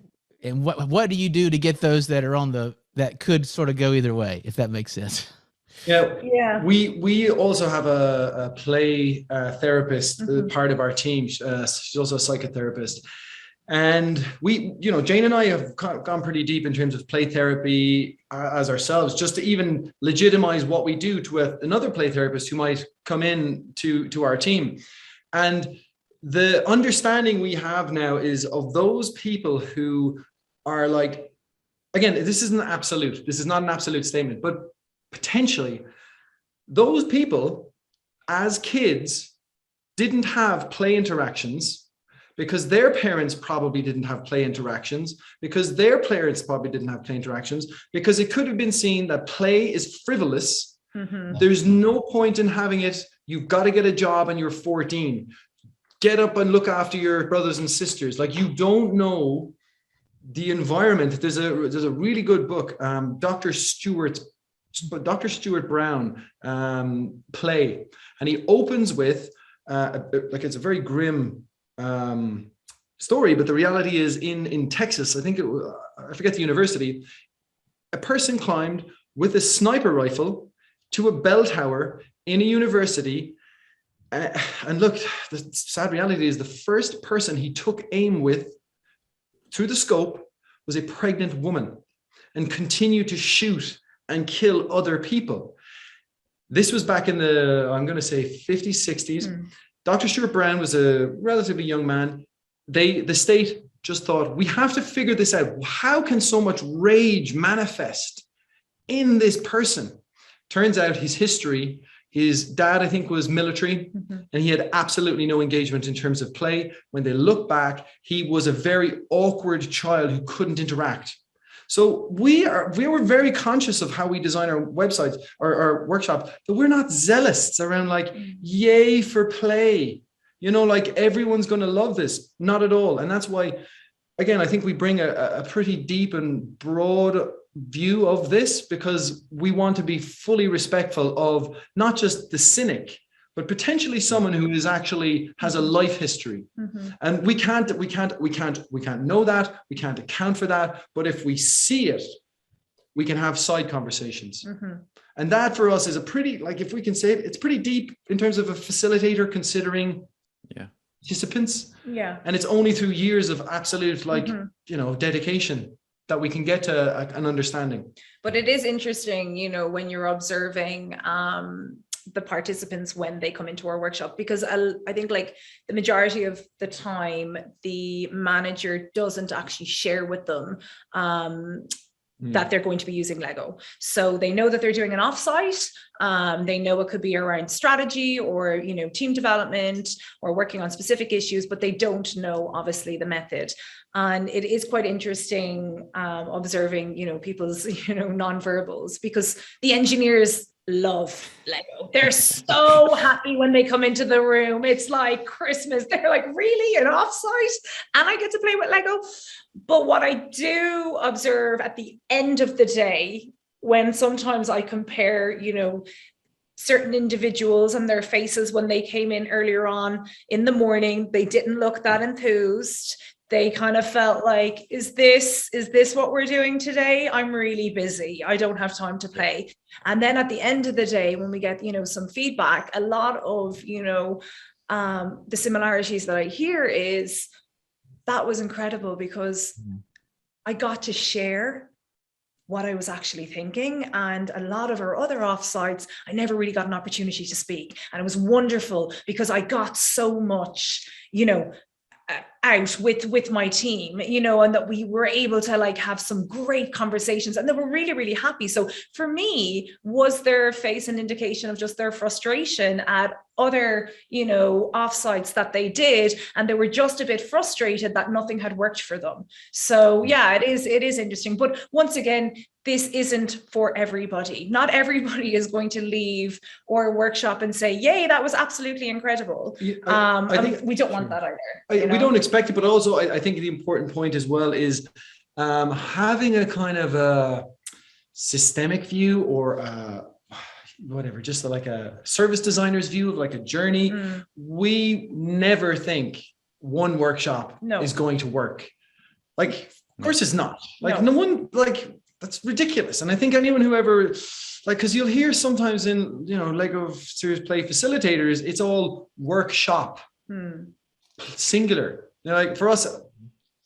what do you do to get those that are that could sort of go either way, if that makes sense? Yeah. We also have a play therapist, part of our team. She's also a psychotherapist. And we, you know, Jane and I have gone pretty deep in terms of play therapy as ourselves, just to even legitimize what we do to another play therapist who might come in to our team. And the understanding we have now is of those people who are like, again, this isn't absolute. This is not an absolute statement, but potentially those people as kids didn't have play interactions because their parents probably didn't have play interactions, because their parents probably didn't have play interactions, because it could have been seen that play is frivolous. There's no point in having it. You've got to get a job and you're 14. Get up and look after your brothers and sisters. Like, you don't know the environment. There's a really good book, Dr. Stuart Brown, Play, and he opens with like, it's a very grim story, but the reality is in Texas, I forget the university, a person climbed with a sniper rifle to a bell tower in a university, and look, the sad reality is the first person he took aim with through the scope was a pregnant woman, and continued to shoot and kill other people. This was back in the, I'm going to say 50s, 60s. Dr. Stuart Brown was a relatively young man. The state just thought, we have to figure this out. How can so much rage manifest in this person? Turns out his history, his dad, I think, was military, and he had absolutely no engagement in terms of play. When they look back, he was a very awkward child who couldn't interact. So we were very conscious of how we design our websites or our workshop, that we're not zealots around like, yay for play, like everyone's going to love this. Not at all. And that's why, again, I think we bring a pretty deep and broad view of this, because we want to be fully respectful of not just the cynic, but potentially someone who is actually has a life history. And we can't know that, we can't account for that. But if we see it, we can have side conversations. And that for us is a pretty, like, if we can say it, it's pretty deep in terms of a facilitator considering participants. And it's only through years of absolute dedication that we can get to an understanding. But it is interesting, when you're observing the participants when they come into our workshop, because I think like the majority of the time, the manager doesn't actually share with them that they're going to be using Lego. So they know that they're doing an offsite. They know it could be around strategy or, team development or working on specific issues, but they don't know, obviously, the method. And it is quite interesting observing, people's, nonverbals, because the engineers love Lego. They're so happy when they come into the room. It's like Christmas. They're like, really, an offsite? And I get to play with Lego. But what I do observe at the end of the day, when sometimes I compare, certain individuals and their faces when they came in earlier on in the morning, they didn't look that enthused. They kind of felt like, is this what we're doing today? I'm really busy. I don't have time to play. And then at the end of the day, when we get, some feedback, a lot of, the similarities that I hear is, that was incredible because I got to share what I was actually thinking. And a lot of our other offsites, I never really got an opportunity to speak. And it was wonderful because I got so much, out with my team, and that we were able to like have some great conversations, and they were really, really happy. So for me, was their face an indication of just their frustration at other, offsites that they did, and they were just a bit frustrated that nothing had worked for them. So yeah, it is interesting. But once again, this isn't for everybody. Not everybody is going to leave our workshop and say, yay, that was absolutely incredible. I think we don't want that either. We don't expect it, but also I think the important point as well is having a kind of a systemic view or whatever, just like a service designer's view of like a journey. We never think one workshop is going to work. Like, of course it's not. Like no one, like, that's ridiculous. And I think anyone who ever, like, because you'll hear sometimes in, Lego Serious Play facilitators, it's all workshop, singular. Like for us,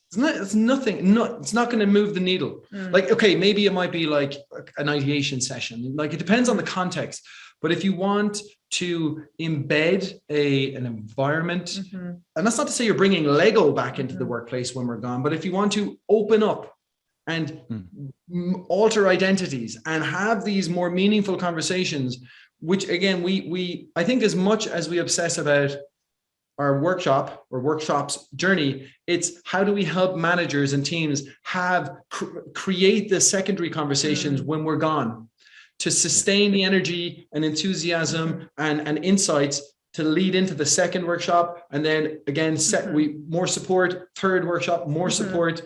it's nothing. It's not going to move the needle. Like, okay, maybe it might be like an ideation session. Like it depends on the context. But if you want to embed an environment, and that's not to say you're bringing Lego back into the workplace when we're gone, but if you want to open up and alter identities and have these more meaningful conversations, which again, we I think as much as we obsess about our workshop or workshops journey, it's how do we help managers and teams create the secondary conversations when we're gone, to sustain the energy and enthusiasm and insights to lead into the second workshop. And then again, more support, third workshop, more support.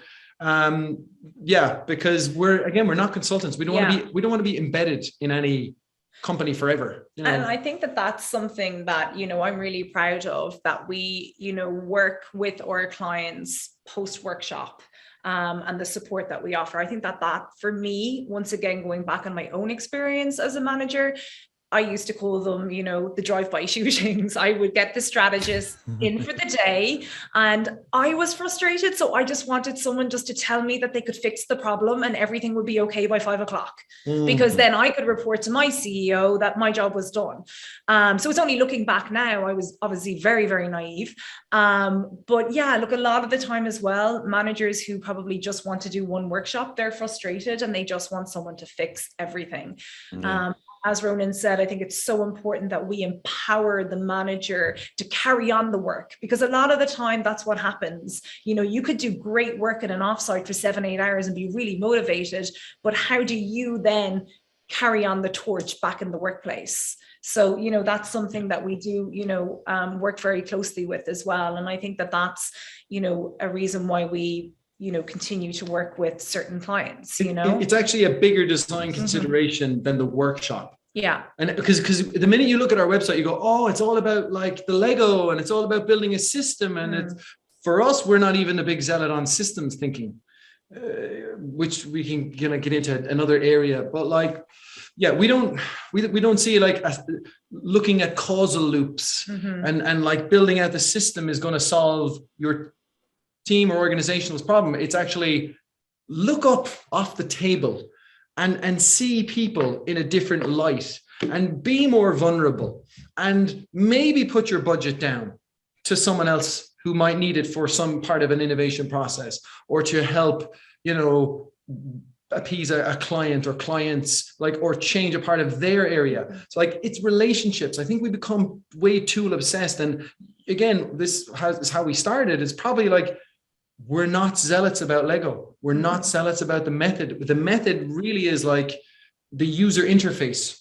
Because we're not consultants. We don't want to be embedded in any company forever. And I think that that's something that, I'm really proud of, that we, work with our clients post-workshop and the support that we offer. I think that for me, once again, going back on my own experience as a manager, I used to call them, the drive-by shootings. I would get the strategist in for the day and I was frustrated. So I just wanted someone just to tell me that they could fix the problem and everything would be okay by 5 o'clock, because then I could report to my CEO that my job was done. So it's only looking back now, I was obviously very, very naive. But yeah, look, a lot of the time as well, managers who probably just want to do one workshop, they're frustrated and they just want someone to fix everything. as Ronan said, I think it's so important that we empower the manager to carry on the work, because a lot of the time that's what happens. You know, you could do great work at an offsite for 7-8 hours and be really motivated, but how do you then carry on the torch back in the workplace? So, you know, that's something that we do, you know, work very closely with as well. And I think that that's, you know, a reason why we, you know, continue to work with certain clients, you know. It's actually a bigger design consideration than the workshop. Yeah. And because the minute you look at our website, you go, oh, it's all about like the Lego and it's all about building a system. And it's, for us, we're not even a big zealot on systems thinking, which we can get into another area. But like, yeah, we don't see like looking at causal loops and like building out the system is going to solve your team or organization's problem. It's actually look up off the table and see people in a different light and be more vulnerable and maybe put your budget down to someone else who might need it for some part of an innovation process or to help, you know, appease a client or clients, like, or change a part of their area. So like it's relationships. I think we become way tool obsessed. And again, this is how we started. It's probably like, we're not zealots about Lego. We're not zealots about the method. The method really is like the user interface.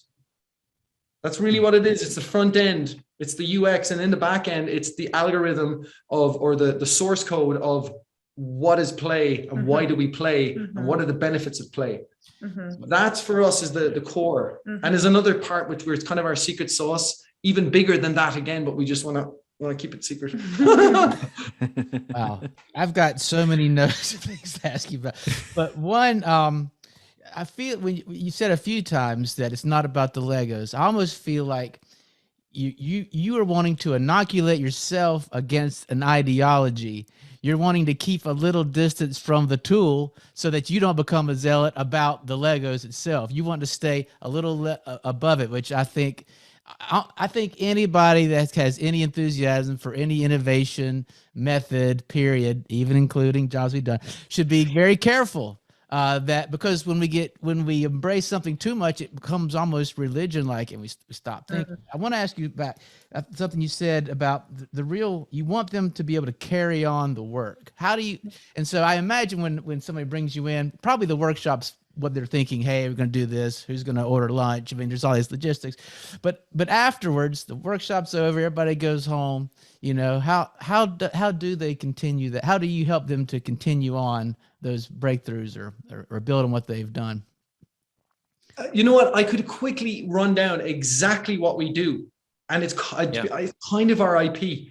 That's really what it is. It's the front end, it's the UX, and in the back end, it's the algorithm of, or the source code of what is play and why do we play and what are the benefits of play. That's for us is the core. And there's another part which it's kind of our secret sauce, even bigger than that again, but we just want to keep it secret. Wow. I've got so many notes of things to ask you about. But one, I feel when you said a few times that it's not about the Legos, I almost feel like you are wanting to inoculate yourself against an ideology. You're wanting to keep a little distance from the tool so that you don't become a zealot about the Legos itself. You want to stay a little above it, which I think anybody that has any enthusiasm for any innovation method, period, even including jobs we've done, should be very careful that, because when we embrace something too much, it becomes almost religion-like, and we stop thinking. I want to ask you about something you said about you want them to be able to carry on the work. How do you? And so I imagine when somebody brings you in, probably the workshop's what they're thinking, hey, we're going to do this. Who's going to order lunch? I mean, there's all these logistics, but afterwards, the workshop's over, everybody goes home. You know, how do they continue that? How do you help them to continue on those breakthroughs or build on what they've done? You know what? I could quickly run down exactly what we do, and it's kind of our IP.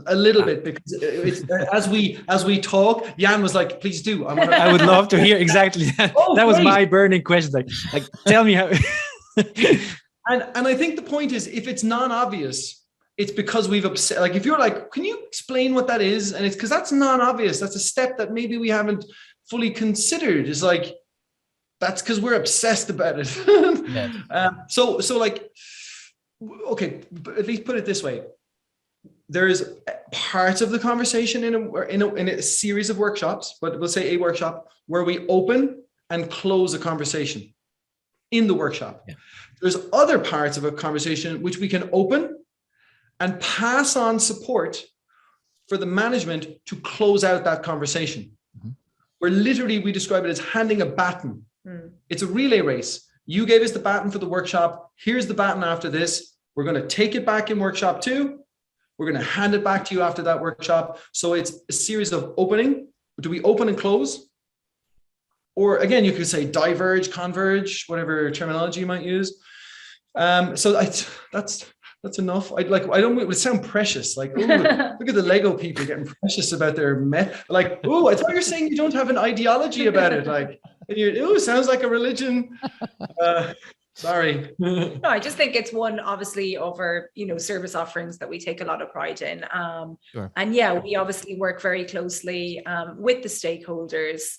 A little bit, because it's, as we talk, Jan was like, please do. I would love to hear exactly that. That was my burning question. Like tell me how. and I think the point is, if it's non-obvious, it's because we've upset. Like if you're like, can you explain what that is? And it's because that's non-obvious. That's a step that maybe we haven't fully considered. It's like, that's because we're obsessed about it. So like, okay, at least put it this way. There's parts of the conversation in a series of workshops, but we'll say a workshop where we open and close a conversation in the workshop. Yeah. There's other parts of a conversation which we can open and pass on support for the management to close out that conversation. Where literally we describe it as handing a baton. It's a relay race. You gave us the baton for the workshop. Here's the baton after this. We're going to take it back in workshop 2. We're going to hand it back to you after that workshop. So it's a series of opening. Do we open and close? Or again, you could say diverge, converge, whatever terminology you might use. So that's enough. It would sound precious. Like, ooh, look at the Lego people getting precious about their like, oh, I thought you were saying you don't have an ideology about it. Like, sounds like a religion. Sorry. No, I just think it's one, obviously, over, service offerings that we take a lot of pride in. Sure. And yeah, we obviously work very closely with the stakeholders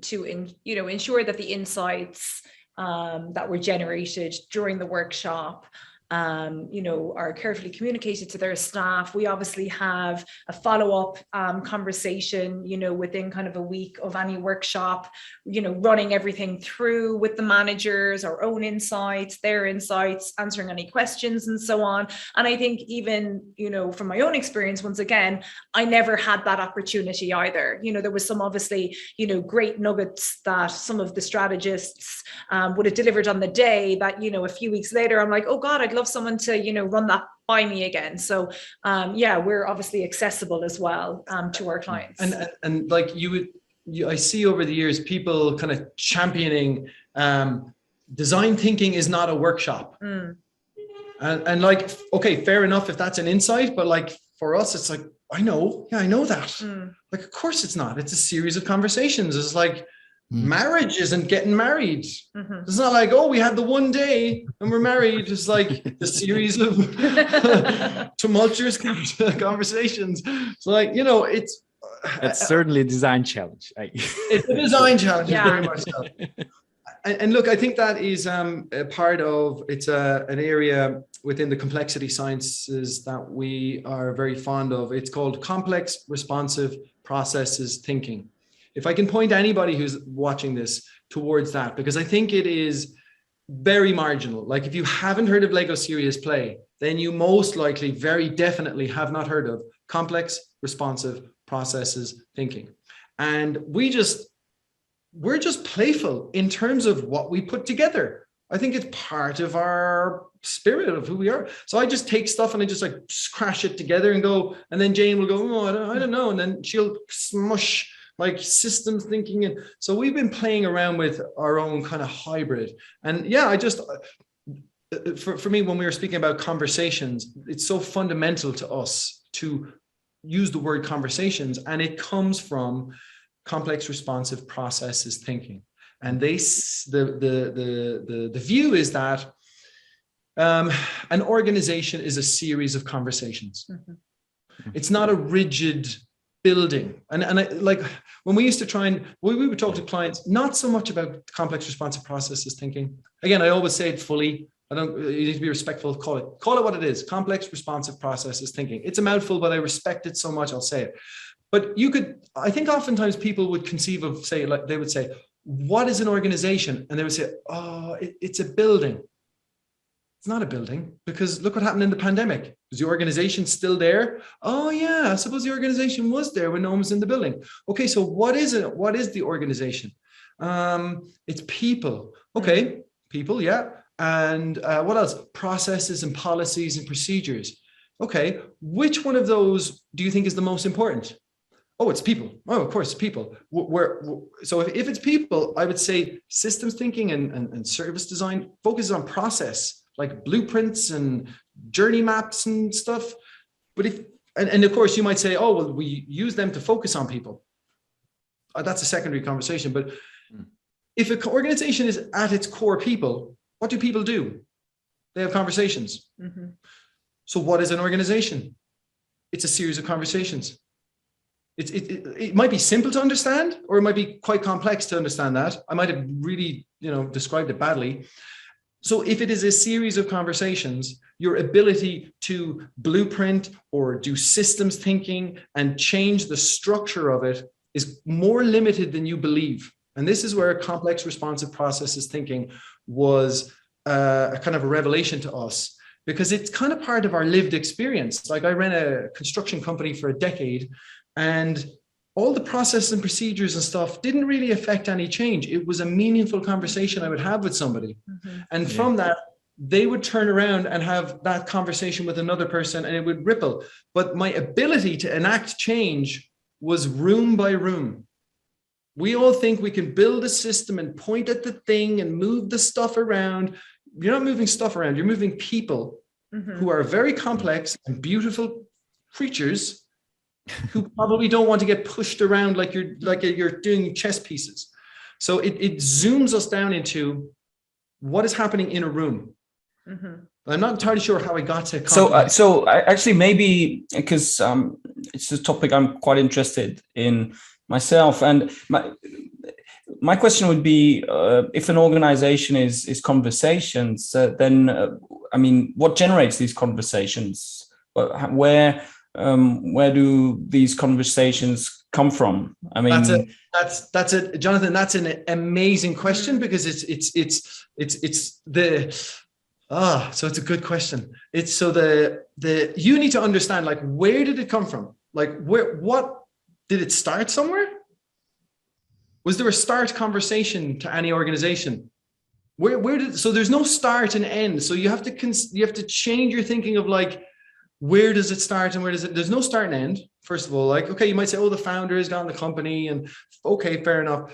to ensure that the insights that were generated during the workshop are carefully communicated to their staff. We obviously have a follow-up conversation, within kind of a week of any workshop, running everything through with the managers, our own insights, their insights, answering any questions and so on. And I think even, from my own experience, once again, I never had that opportunity either. There was some obviously, great nuggets that some of the strategists would have delivered on the day that, a few weeks later, I'm like, oh God, I'd love someone to, run that by me again. So we're obviously accessible as well to our clients. And like I see over the years, people kind of championing design thinking is not a workshop. And like, okay, fair enough if that's an insight, but like for us, it's like, I know that. Like, of course it's not. It's a series of conversations. It's like, marriage isn't getting married. It's not like, oh, we had the one day and we're married. It's like the series of tumultuous conversations. So like, it's certainly a design challenge. It's a design challenge, very much so. And look, I think that is a part of, it's an area within the complexity sciences that we are very fond of. It's called complex responsive processes thinking. If I can point anybody who's watching this towards that, because I think it is very marginal. Like if you haven't heard of Lego Serious Play, then you most likely, very definitely have not heard of complex responsive processes thinking. And we're just playful in terms of what we put together. I think it's part of our spirit of who we are. So I just take stuff and I just like crash it together and go, and then Jane will go, oh, I don't know. And then she'll smush like systems thinking. And so we've been playing around with our own kind of hybrid. And yeah, for me, when we were speaking about conversations, it's so fundamental to us to use the word conversations, and it comes from complex responsive processes thinking. And the view is that an organization is a series of conversations. It's not a rigid building. And I, like when we used to we would talk to clients, not so much about complex responsive processes thinking. Again, I always say it fully. You need to be respectful. Call it what it is. Complex responsive processes thinking. It's a mouthful, but I respect it so much, I'll say it. But I think oftentimes people would conceive of, say, like they would say, what is an organization? And they would say, oh, it's a building. It's not a building, because look what happened in the pandemic. Is the organization still there? Oh yeah, I suppose the organization was there when no one was in the building. Okay, so what is it? What is the organization? It's people. Okay, people, yeah. And what else? Processes and policies and procedures. Okay, which one of those do you think is the most important? Oh, it's people. Oh, of course, people. So if it's people, I would say systems thinking and service design focuses on process, like blueprints and journey maps and stuff. But and of course you might say, oh, well, we use them to focus on people. That's a secondary conversation. But if an organization is at its core people, what do people do? They have conversations. So what is an organization? It's a series of conversations. It might be simple to understand, or it might be quite complex to understand that. I might have really, described it badly. So if it is a series of conversations, your ability to blueprint or do systems thinking and change the structure of it is more limited than you believe. And this is where complex responsive processes thinking was a kind of a revelation to us, because it's kind of part of our lived experience. Like I ran a construction company for a decade, and all the processes and procedures and stuff didn't really affect any change. It was a meaningful conversation I would have with somebody. And from that, they would turn around and have that conversation with another person, and it would ripple. But my ability to enact change was room by room. We all think we can build a system and point at the thing and move the stuff around. You're not moving stuff around. You're moving people who are very complex and beautiful creatures who probably don't want to get pushed around like you're doing chess pieces. So it zooms us down into what is happening in a room. I'm not entirely sure how I got to. So I actually, maybe because it's a topic I'm quite interested in myself, and my question would be, if an organization is conversations, then I mean, what generates these conversations? Where do these conversations come from? I mean, that's it, Jonathan. That's an amazing question, because so it's a good question. It's so you need to understand, like, where did it come from? Like, what did it start somewhere? Was there a start conversation to any organization? So there's no start and end. So you have to change your thinking of, like, where does it start and there's no start and end. First of all, like, okay, you might say, oh, the founder has got in the company, and okay, fair enough.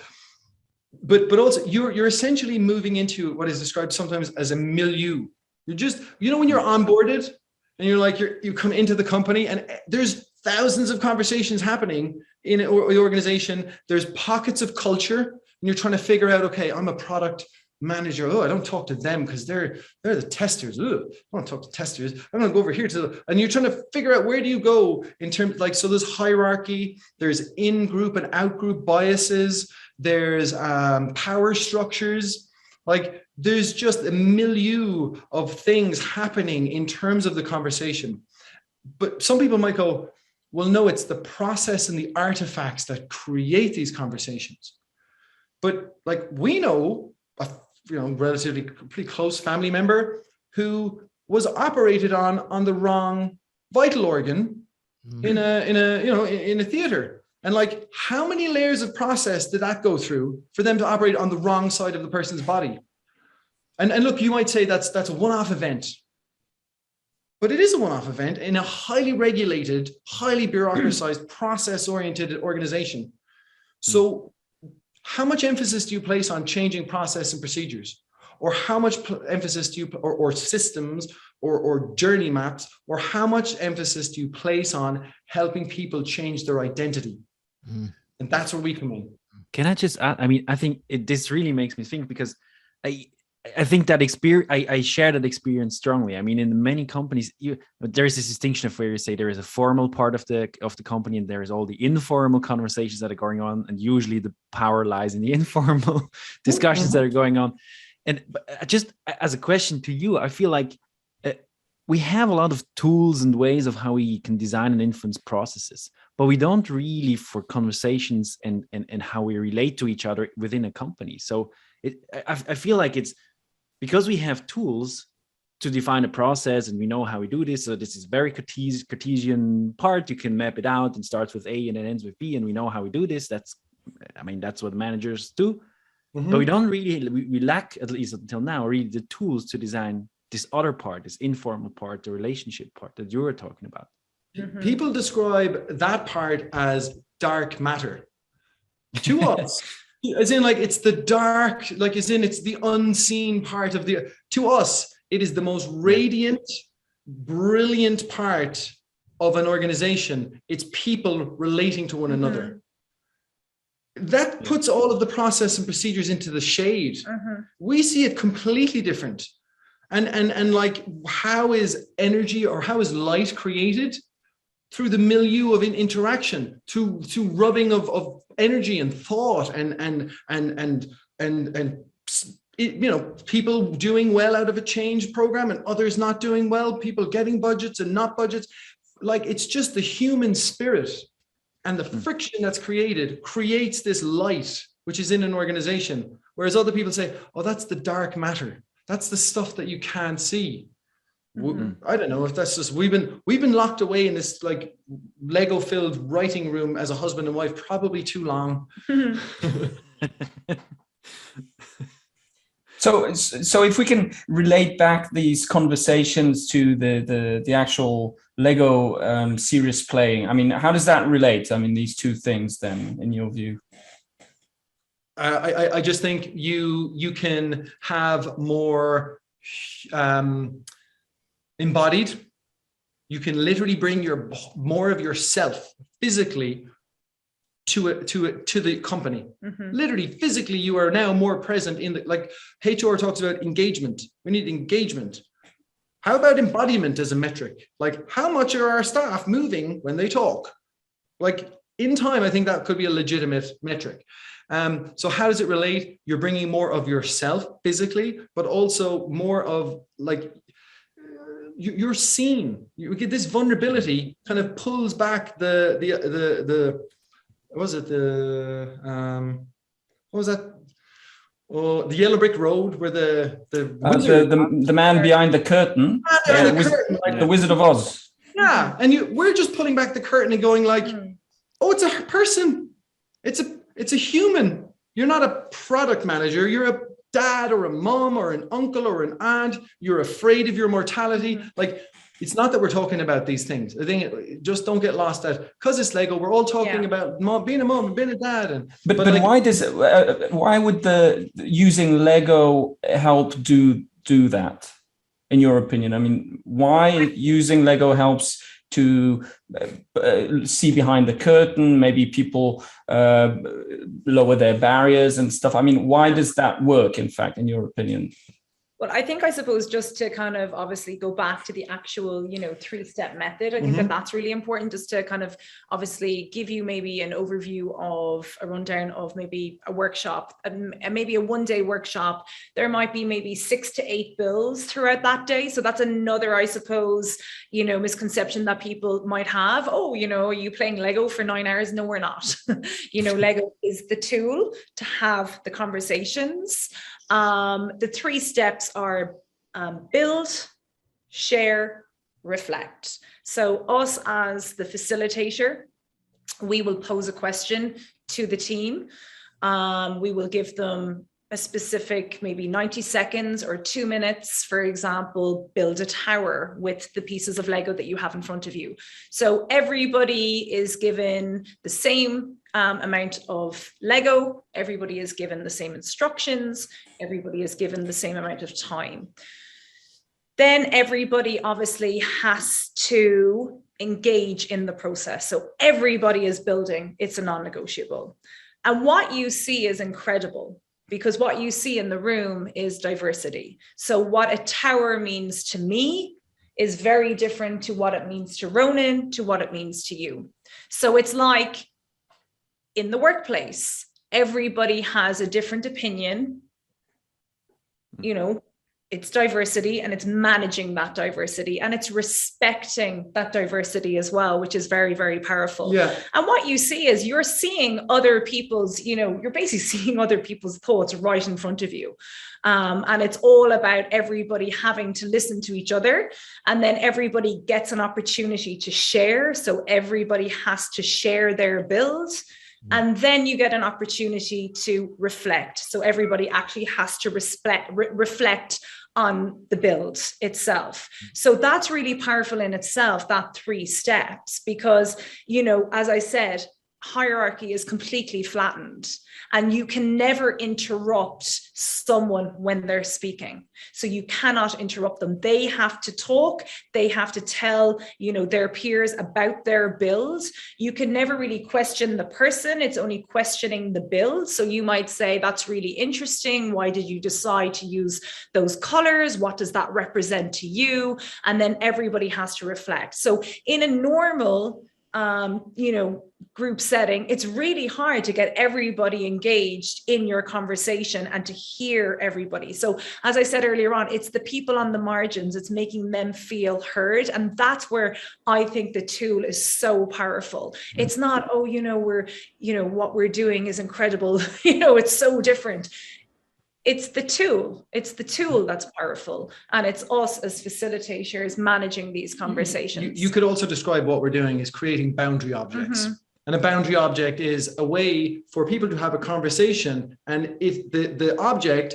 But also you're essentially moving into what is described sometimes as a milieu. You're just, when you're onboarded and you're like, you come into the company and there's thousands of conversations happening in the organization. There's pockets of culture, and you're trying to figure out, okay, I'm a product manager. Oh, I don't talk to them because they're the testers. Oh, I don't talk to testers. I'm going to go over here and you're trying to figure out, where do you go in terms, like, so there's hierarchy, there's in-group and out-group biases, there's power structures, like, there's just a milieu of things happening in terms of the conversation. But some people might go, well, no, it's the process and the artifacts that create these conversations. But, like, we know a relatively pretty close family member who was operated on the wrong vital organ in a theater. And, like, how many layers of process did that go through for them to operate on the wrong side of the person's body? And look, you might say that's a one-off event, but it is a one-off event in a highly regulated, highly bureaucratized, process-oriented organization. So how much emphasis do you place on changing process and procedures? Or how much emphasis do you, or systems, or journey maps, or how much emphasis do you place on helping people change their identity? And that's where we come in. Can I just add, I mean, I think this really makes me think, because I think that experience, I share that experience strongly. I mean, in many companies, there is this distinction of where you say there is a formal part of the company, and there is all the informal conversations that are going on, and usually the power lies in the informal discussions that are going on. And just as a question to you, I feel like we have a lot of tools and ways of how we can design and influence processes, but we don't really for conversations and how we relate to each other within a company. So I feel like it's because we have tools to define a process and we know how we do this. So this is very Cartesian part. You can map it out and starts with A and it ends with B, and we know how we do this. That's what managers do. But we don't really, we lack, at least until now, really the tools to design this other part, this informal part, the relationship part that you were talking about. People describe that part as dark matter to us. As in, like, it's the dark, like, as in, it's the unseen part of to us, it is the most radiant, brilliant part of an organization. It's people relating to one another. That puts all of the process and procedures into the shade. We see it completely different. And like, how is energy or how is light created? Through the milieu of interaction, through rubbing of energy and thought and people doing well out of a change program and others not doing well, people getting budgets and not budgets. Like, it's just the human spirit and the friction that's creates this light, which is in an organization. Whereas other people say, oh, that's the dark matter. That's the stuff that you can't see. I don't know if that's just, we've been locked away in this, like, Lego filled writing room as a husband and wife probably too long. So if we can relate back these conversations to the actual Lego serious playing, I mean, how does that relate? I mean, these two things then, in your view? I just think you can have more embodied. You can literally bring more of yourself physically to the company. Literally, physically, you are now more present in like HR talks about engagement. We need engagement. How about embodiment as a metric? Like, how much are our staff moving when they talk? Like, in time, I think that could be a legitimate metric. So how does it relate? You're bringing more of yourself physically, but also more of, like, you're seen. You get this vulnerability kind of pulls back the what was it, what was that? Oh, the yellow brick road where the man behind the curtain, the Wizard of Oz. Yeah, and we're just pulling back the curtain and going like, oh, it's a person, it's a human. You're not a product manager. You're a dad or a mom or an uncle or an aunt. You're afraid of your mortality. Like, it's not that we're talking about these things. I think just don't get lost at, because it's Lego, we're all talking about being a mom and being a dad. But like, why would using Lego help do that, in your opinion? I mean, why using Lego helps to see behind the curtain, maybe people lower their barriers and stuff? I mean, why does that work, in fact, in your opinion? Well, I suppose just to kind of obviously go back to the actual, 3-step method, I think that's really important, just to kind of obviously give you maybe an overview of a rundown of maybe a workshop, and maybe a one-day workshop. There might be maybe 6 to 8 builds throughout that day. So that's another, I suppose, misconception that people might have. Oh, are you playing Lego for 9 hours? No, we're not. Lego is the tool to have the conversations. The 3 steps are build, share, reflect. So us as the facilitator, we will pose a question to the team. We will give them a specific, maybe 90 seconds or 2 minutes, for example, build a tower with the pieces of Lego that you have in front of you. So everybody is given the same amount of Lego, everybody is given the same instructions, everybody is given the same amount of time. Then everybody obviously has to engage in the process. So everybody is building, it's a non-negotiable. And what you see is incredible, because what you see in the room is diversity. So what a tower means to me is very different to what it means to Ronan, to what it means to you. So it's like in the workplace, everybody has a different opinion. It's diversity, and it's managing that diversity, and it's respecting that diversity as well, which is very, very powerful. Yeah. And what you see is you're seeing other people's, you're basically seeing other people's thoughts right in front of you. And it's all about everybody having to listen to each other, and then everybody gets an opportunity to share. So everybody has to share their build. And then you get an opportunity to reflect. So everybody actually has to reflect on the build itself. So that's really powerful in itself, that 3 steps, because, as I said, hierarchy is completely flattened, and you can never interrupt someone when they're speaking. So you cannot interrupt them. They have to talk. They have to tell, their peers about their build. You can never really question the person. It's only questioning the build. So you might say, that's really interesting. Why did you decide to use those colors? What does that represent to you? And then everybody has to reflect. So in a normal group setting, it's really hard to get everybody engaged in your conversation and to hear everybody. So as I said earlier on, it's the people on the margins, it's making them feel heard. And that's where I think the tool is so powerful. It's not, what we're doing is incredible. It's so different. It's the tool. It's the tool that's powerful. And it's us as facilitators managing these conversations. You could also describe what we're doing as creating boundary objects. And a boundary object is a way for people to have a conversation. And if the object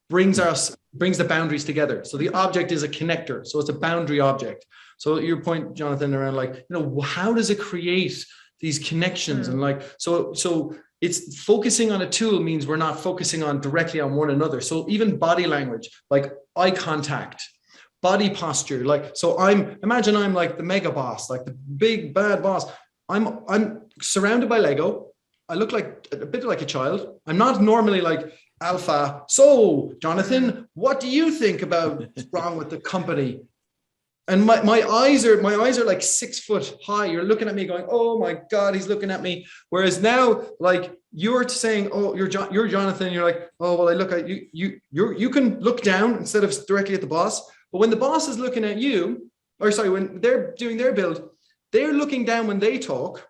brings the boundaries together. So the object is a connector. So it's a boundary object. So your point, Jonathan, around how does it create these connections? And so it's focusing on a tool means we're not focusing on directly on one another. So even body language, like eye contact, body posture, imagine I'm like the mega boss, like the big bad boss. I'm surrounded by Lego. I look like a bit like a child. I'm not normally like alpha. So Jonathan, what do you think about what's wrong with the company? And my eyes are like 6 foot high. You're looking at me going, oh my God, he's looking at me. Whereas now, like you're saying, oh, you're Jonathan. You're like, oh, well, I look at you. You can look down instead of directly at the boss. But when the boss is looking at you, or sorry, when they're doing their build, they're looking down when they talk.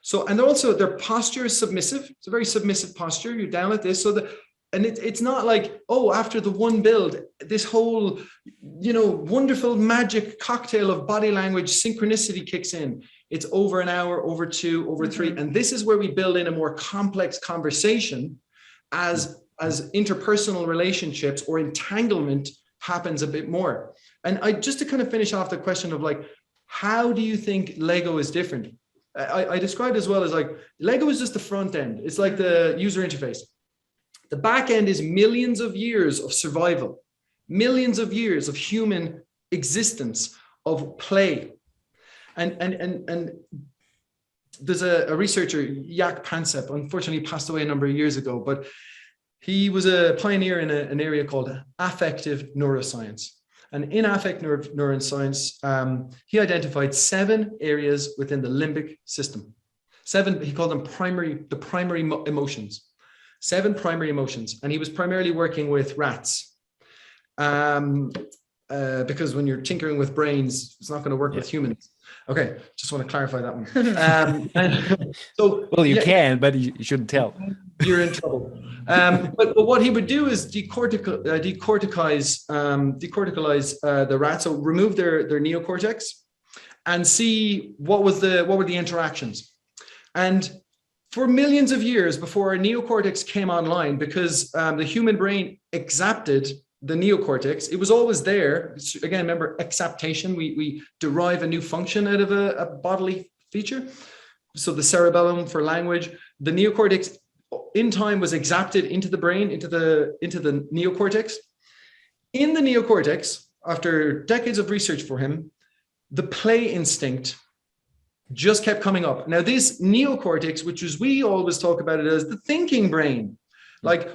So, and also their posture is submissive. It's a very submissive posture. You're down like this. And it's not like, oh, after the one build, this whole, wonderful magic cocktail of body language synchronicity kicks in. It's over an hour, over two, over three. And this is where we build in a more complex conversation as interpersonal relationships or entanglement happens a bit more. And just to kind of finish off the question of like, how do you think Lego is different? I described as well as like, Lego is just the front end. It's like the user interface. The back end is millions of years of survival, millions of years of human existence, of play. And there's a researcher, Jaak Pansep, unfortunately passed away a number of years ago, but he was a pioneer in an area called affective neuroscience. And in affect neuroscience, he identified 7 areas within the limbic system. 7, he called them the primary emotions. 7 primary emotions. And he was primarily working with rats. Because when you're tinkering with brains, it's not going to work with humans. Okay, just want to clarify that one. Well, you can, but you shouldn't tell. You're in trouble. But what he would do is decorticalize the rats, so remove their neocortex, and see what were the interactions. And for millions of years before our neocortex came online, because the human brain exapted the neocortex, it was always there. Again, remember exaptation, we derive a new function out of a bodily feature. So the cerebellum for language, the neocortex in time was exapted into the brain, into the neocortex. In the neocortex, after decades of research for him, the play instinct just kept coming up. Now this neocortex, which is, we always talk about it as the thinking brain, like,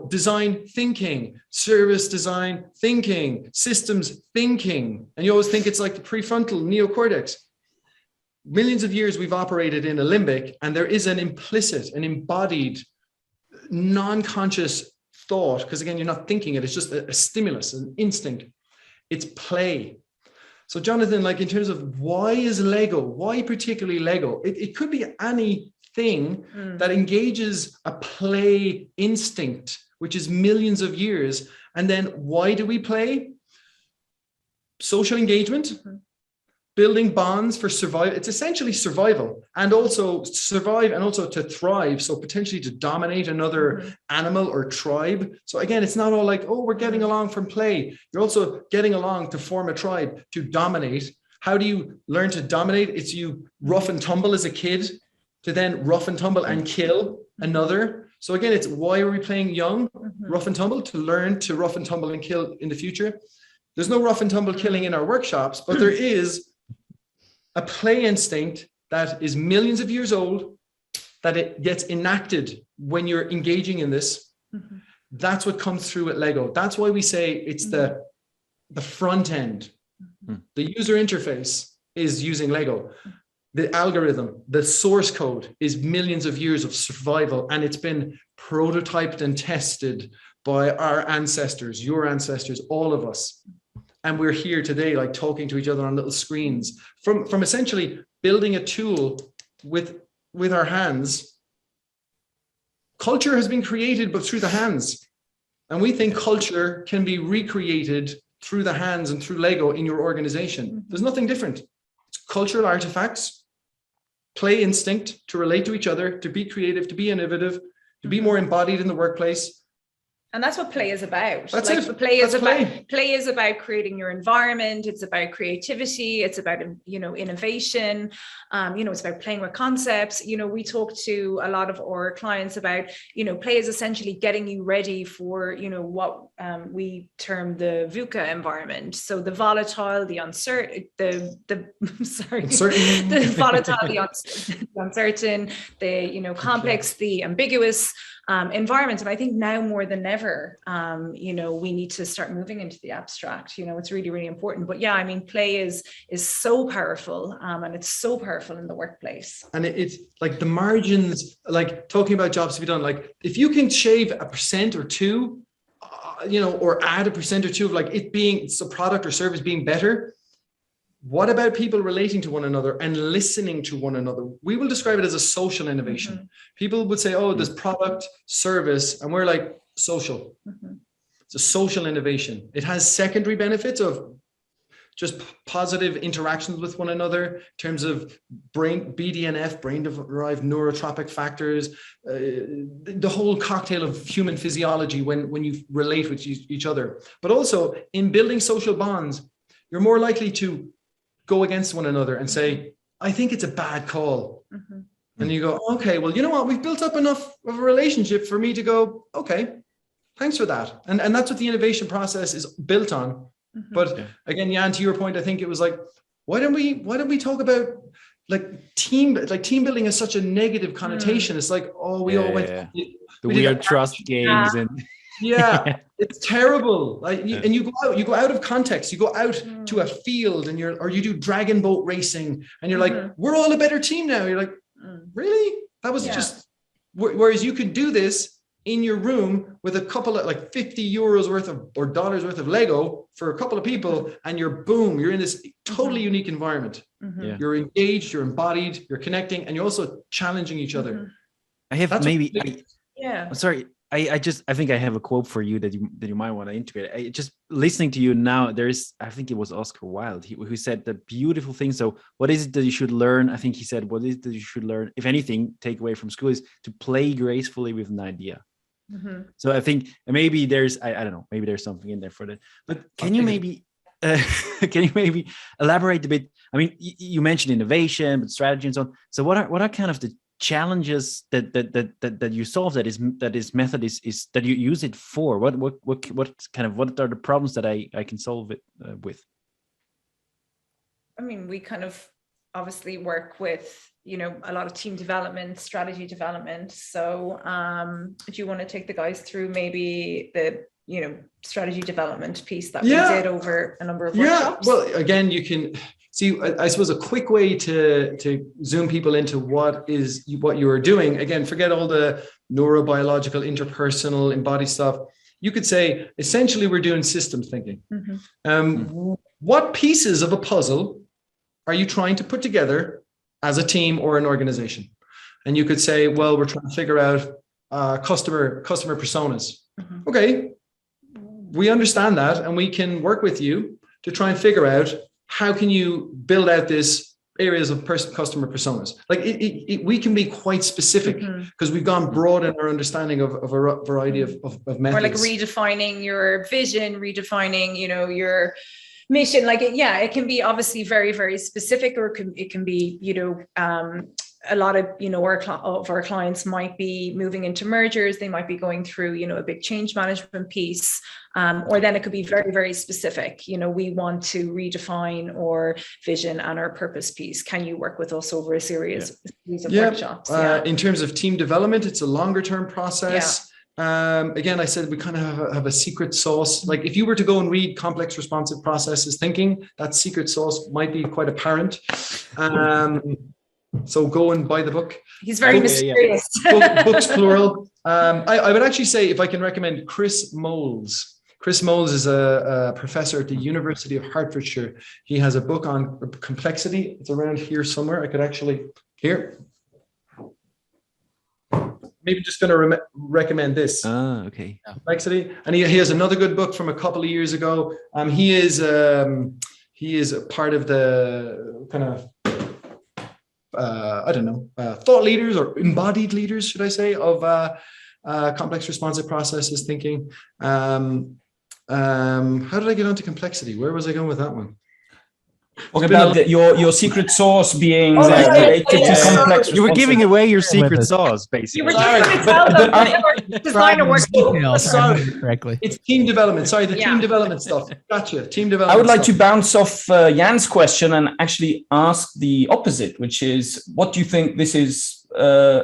design thinking, service design thinking, systems thinking. And you always think it's like the prefrontal neocortex. Millions of years we've operated in a limbic, and there is an implicit, an embodied, non-conscious thought, because again, you're not thinking it, it's just a stimulus, an instinct. It's play. So Jonathan, like in terms of why particularly Lego? It could be anything that engages a play instinct, which is millions of years. And then why do we play? Social engagement, building bonds for survival. It's essentially survival, and also survive and also to thrive. So potentially to dominate another animal or tribe. So again, it's not all like, oh, we're getting along from play. You're also getting along to form a tribe, to dominate. How do you learn to dominate? It's you rough and tumble as a kid, to then rough and tumble and kill another. So again, it's why are we playing young, rough and tumble? To learn to rough and tumble and kill in the future. There's no rough and tumble killing in our workshops, but there is a play instinct that is millions of years old, that it gets enacted when you're engaging in this. That's what comes through at Lego. That's why we say it's the front end. The user interface is using Lego. The algorithm, the source code is millions of years of survival, and it's been prototyped and tested by our ancestors, your ancestors, all of us. And we're here today, like talking to each other on little screens from essentially building a tool with our hands. Culture has been created, but through the hands. And we think culture can be recreated through the hands and through Lego in your organization. There's nothing different. It's cultural artifacts, play instinct to relate to each other, to be creative, to be innovative, to be more embodied in the workplace. And that's what play is about. That's like it. The play is about play is about creating your environment. It's about creativity. It's about, innovation. It's about playing with concepts. We talk to a lot of our clients about, play is essentially getting you ready for, what we term the VUCA environment. So the volatile, the uncertain, the volatile, the uncertain, the, complex, the ambiguous environment. And I think now more than ever, we need to start moving into the abstract. It's really, really important. But yeah, I mean, play is so powerful, and it's so powerful in the workplace. And it's like the margins, like talking about jobs to be done, like if you can shave 1% or 2%, or add a percent or two of like it's a product or service being better. What about people relating to one another and listening to one another? We will describe it as a social innovation. Mm-hmm. People would say, oh, there's product, service, and we're like social. Mm-hmm. It's a social innovation. It has secondary benefits of just positive interactions with one another in terms of BDNF, brain-derived neurotropic factors, the whole cocktail of human physiology when you relate with each other. But also in building social bonds, you're more likely to go against one another and say, I think it's a bad call. Mm-hmm. And you go, okay, well, you know what? We've built up enough of a relationship for me to go, okay, thanks for that. And that's what the innovation process is built on. Mm-hmm. But again, Jan, to your point, I think it was like, why don't we talk about team building is such a negative connotation. It's like, oh, we all went the weird trust games and it's terrible. And you go out of context. You go out to a field and you do dragon boat racing and you're like, we're all a better team now. You're like, really? That was just, whereas you could do this in your room with a couple of like 50 euros worth of or dollars worth of Lego for a couple of people, and you're in this totally unique environment. Mm-hmm. Yeah. You're engaged, you're embodied, you're connecting, and you're also challenging each other. Mm-hmm. I have I'm sorry. I think I have a quote for you that you might want to integrate. Just listening to you now, I think it was Oscar Wilde who said the beautiful thing. So what is it that you should learn? I think he said, what is it that you should learn? If anything, take away from school is to play gracefully with an idea. Mm-hmm. So I think maybe there's, I don't know, maybe there's something in there for that. But can you maybe elaborate a bit? I mean, you mentioned innovation, but strategy and so on. So what are kind of the challenges that you solve that is method is that you use it for? What are the problems that I can solve it with? I mean, we kind of obviously work with a lot of team development, strategy development. So do you want to take the guys through maybe the strategy development piece that we did over a number of workshops? Well, again, you can see, I suppose a quick way to zoom people into what you are doing. Again, forget all the neurobiological, interpersonal, embodied stuff. You could say, essentially, we're doing systems thinking. Mm-hmm. What pieces of a puzzle are you trying to put together as a team or an organization? And you could say, well, we're trying to figure out customer personas. Mm-hmm. Okay, we understand that, and we can work with you to try and figure out how can you build out this areas of customer personas. Like we can be quite specific because we've gone broad in our understanding of a variety of methods. Or like redefining your vision, redefining, your mission. Like it can be obviously very, very specific, or it can be, a lot of, our clients might be moving into mergers. They might be going through, a big change management piece. Or then it could be very, very specific. We want to redefine our vision and our purpose piece. Can you work with us over a series of workshops? In terms of team development, it's a longer term process. Again, I said we kind of have a secret sauce. Like if you were to go and read Complex Responsive Processes Thinking, that secret sauce might be quite apparent. So go and buy the book. He's very mysterious. Books plural. I would actually say, if I can recommend, Chris Moles. Chris Moles is a professor at the University of Hertfordshire. He has a book on complexity. It's around here somewhere. I could actually, here. Maybe just going to recommend this. Okay. Complexity. And he has another good book from a couple of years ago. He is a part of the kind of, thought leaders or embodied leaders, should I say, of complex responsive processes thinking. How did I get onto complexity? Where was I going with that one? Talk about your secret sauce being related to complex. You were giving away your secret sauce, basically. You were correctly. It's team development. Sorry, team development stuff. Gotcha. Team development. I would like to bounce off Jan's question and actually ask the opposite, which is, what do you think this is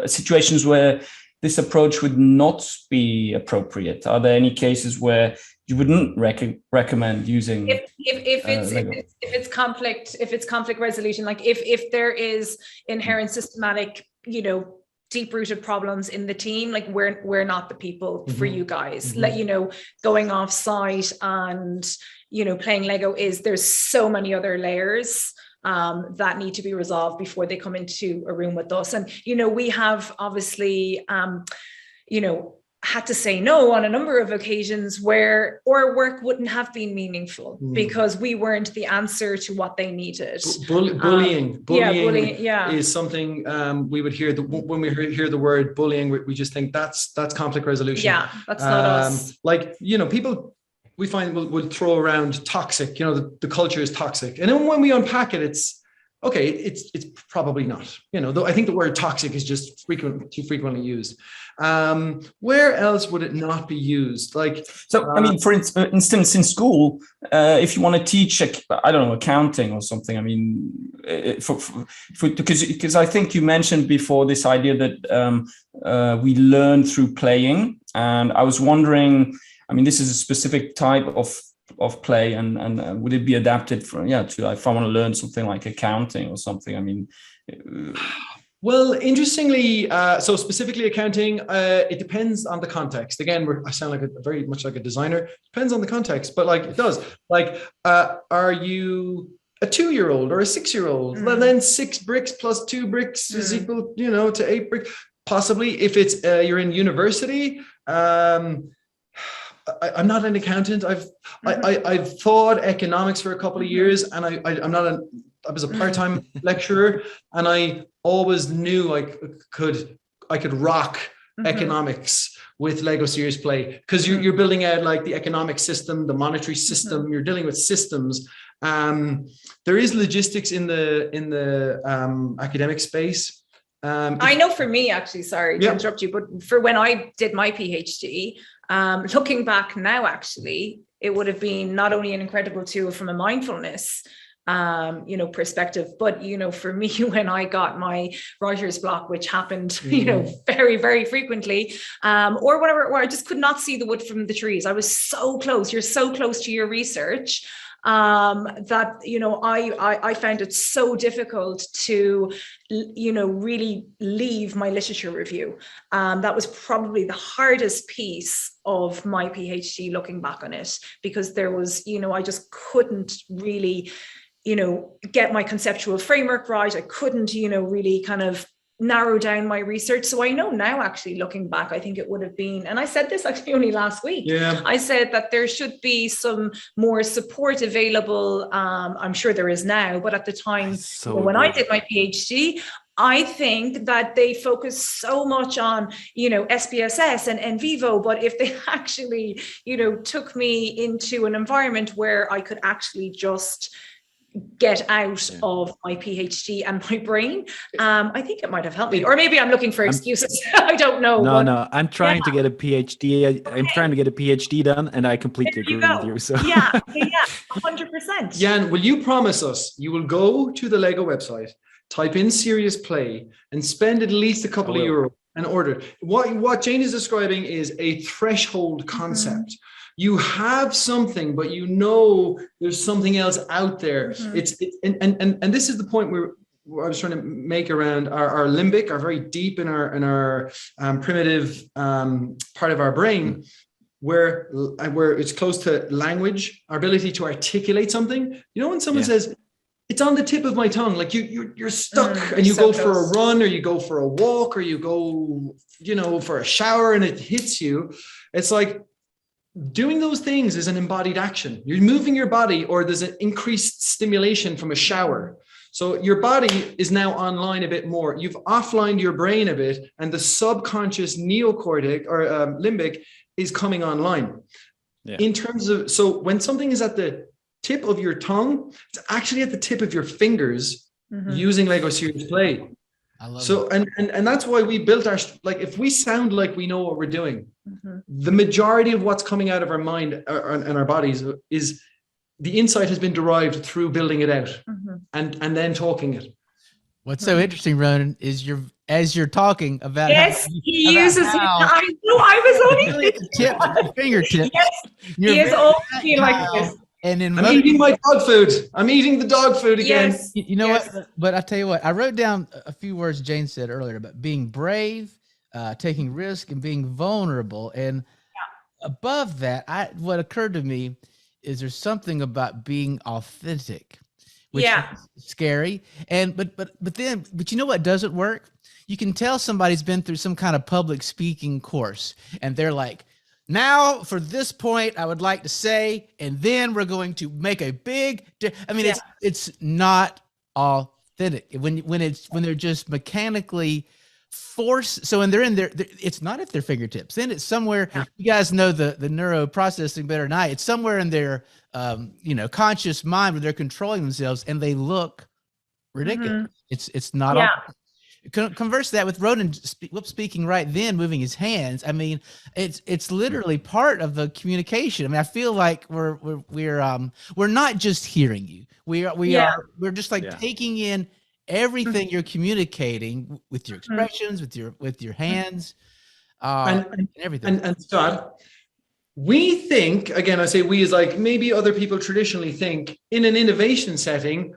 situations where this approach would not be appropriate? Are there any cases where you wouldn't recommend using if it's conflict resolution, like if there is inherent systematic deep-rooted problems in the team, like we're not the people for you guys. Let you know, going off site and playing Lego there's so many other layers that need to be resolved before they come into a room with us. And we have obviously had to say no on a number of occasions where our work wouldn't have been meaningful because we weren't the answer to what they needed. Bullying is something we would hear when we hear the word bullying, we just think that's conflict resolution. Yeah, that's not us. Like, people we find will throw around toxic, the culture is toxic. And then when we unpack it, it's probably not, though I think the word toxic is just too frequently used. Where else would it not be used? Like, so, I mean, for instance, in school, if you want to teach, accounting or something, because I think you mentioned before this idea that we learn through playing. And I was wondering, this is a specific type of play, and would it be adapted to if I want to learn something like accounting or something? Well, interestingly, so specifically accounting, it depends on the context. Again, I sound very much like a designer. Depends on the context, but it does. Are you a 2-year-old or a 6-year-old? Well, then 6 bricks plus 2 bricks is equal, to 8 bricks. Possibly, if it's you're in university. I'm not an accountant. I've taught economics for a couple of years, and I was a part-time lecturer, and I always knew I could rock economics with Lego Serious Play, because you're building out the economic system, the monetary system. You're dealing with systems. There is logistics in the academic space. I know for me, actually, sorry to interrupt you, but for when I did my PhD, looking back now, actually, it would have been not only an incredible tool from a mindfulness perspective, but for me, when I got my writer's block, which happened very, very frequently, or whatever, where I just could not see the wood from the trees. I was so close. You're so close to your research that I found it so difficult to really leave my literature review. That was probably the hardest piece of my PhD, looking back on it, because there was I just couldn't really get my conceptual framework right. I couldn't really kind of narrow down my research. So I know now, actually, looking back, I think it would have been, and I said this actually only last week, I said that there should be some more support available. I'm sure there is now, but at the time when I did my PhD, I think that they focus so much on, SPSS and NVivo, but if they actually, took me into an environment where I could actually just get out of my PhD and my brain, I think it might have helped me. Or maybe I'm looking for excuses. I don't know. No, I'm trying to get a PhD. I'm trying to get a PhD done, and I completely agree with you. So 100%. Jan, will you promise us you will go to the Lego website, type in Serious Play, and spend at least a couple of euros and order? What Jane is describing is a threshold concept. You have something, but there's something else out there. And this is the point where I was trying to make around our limbic, our very deep in our primitive part of our brain, where it's close to language, our ability to articulate something. When someone says, it's on the tip of my tongue, like you're stuck, and you go for a run, or you go for a walk, or you go, for a shower, and it hits you. It's like, doing those things is an embodied action. You're moving your body, or there's an increased stimulation from a shower. So your body is now online a bit more. You've offlined your brain a bit, and the subconscious neocortex or limbic is coming online. In terms of, so when something is at the tip of your tongue, it's actually at the tip of your fingers, using Lego Serious Play. I love it. And that's why we built if we sound like we know what we're doing, the majority of what's coming out of our mind and our bodies is the insight has been derived through building it out and then talking it. What's so interesting, Ronan, is as you're talking about he uses it. I know, I was only tip of your fingertips. He is always like this. And then I'm eating my dog food. I'm eating the dog food again. Yes. You know what? But I tell you what, I wrote down a few words Jane said earlier about being brave, taking risk, and being vulnerable. And above that, what occurred to me is there's something about being authentic, which is scary. And but you know what doesn't work? You can tell somebody's been through some kind of public speaking course, and they're like, now for this point, I would like to say, and then we're going to make a big. It's not authentic when they're just mechanically forced. So when they're in there, it's not at their fingertips. Then it's somewhere. You guys know the neuro processing better than I. It's somewhere in their conscious mind where they're controlling themselves, and they look ridiculous. It's not. Converse that with Ronan speaking right then, moving his hands. I mean, it's literally part of the communication. I mean, I feel like we're not just hearing you. We're just like taking in everything you're communicating with your expressions, with your hands, and everything. And Scott, we think, again, I say we as like maybe other people traditionally think in an innovation setting.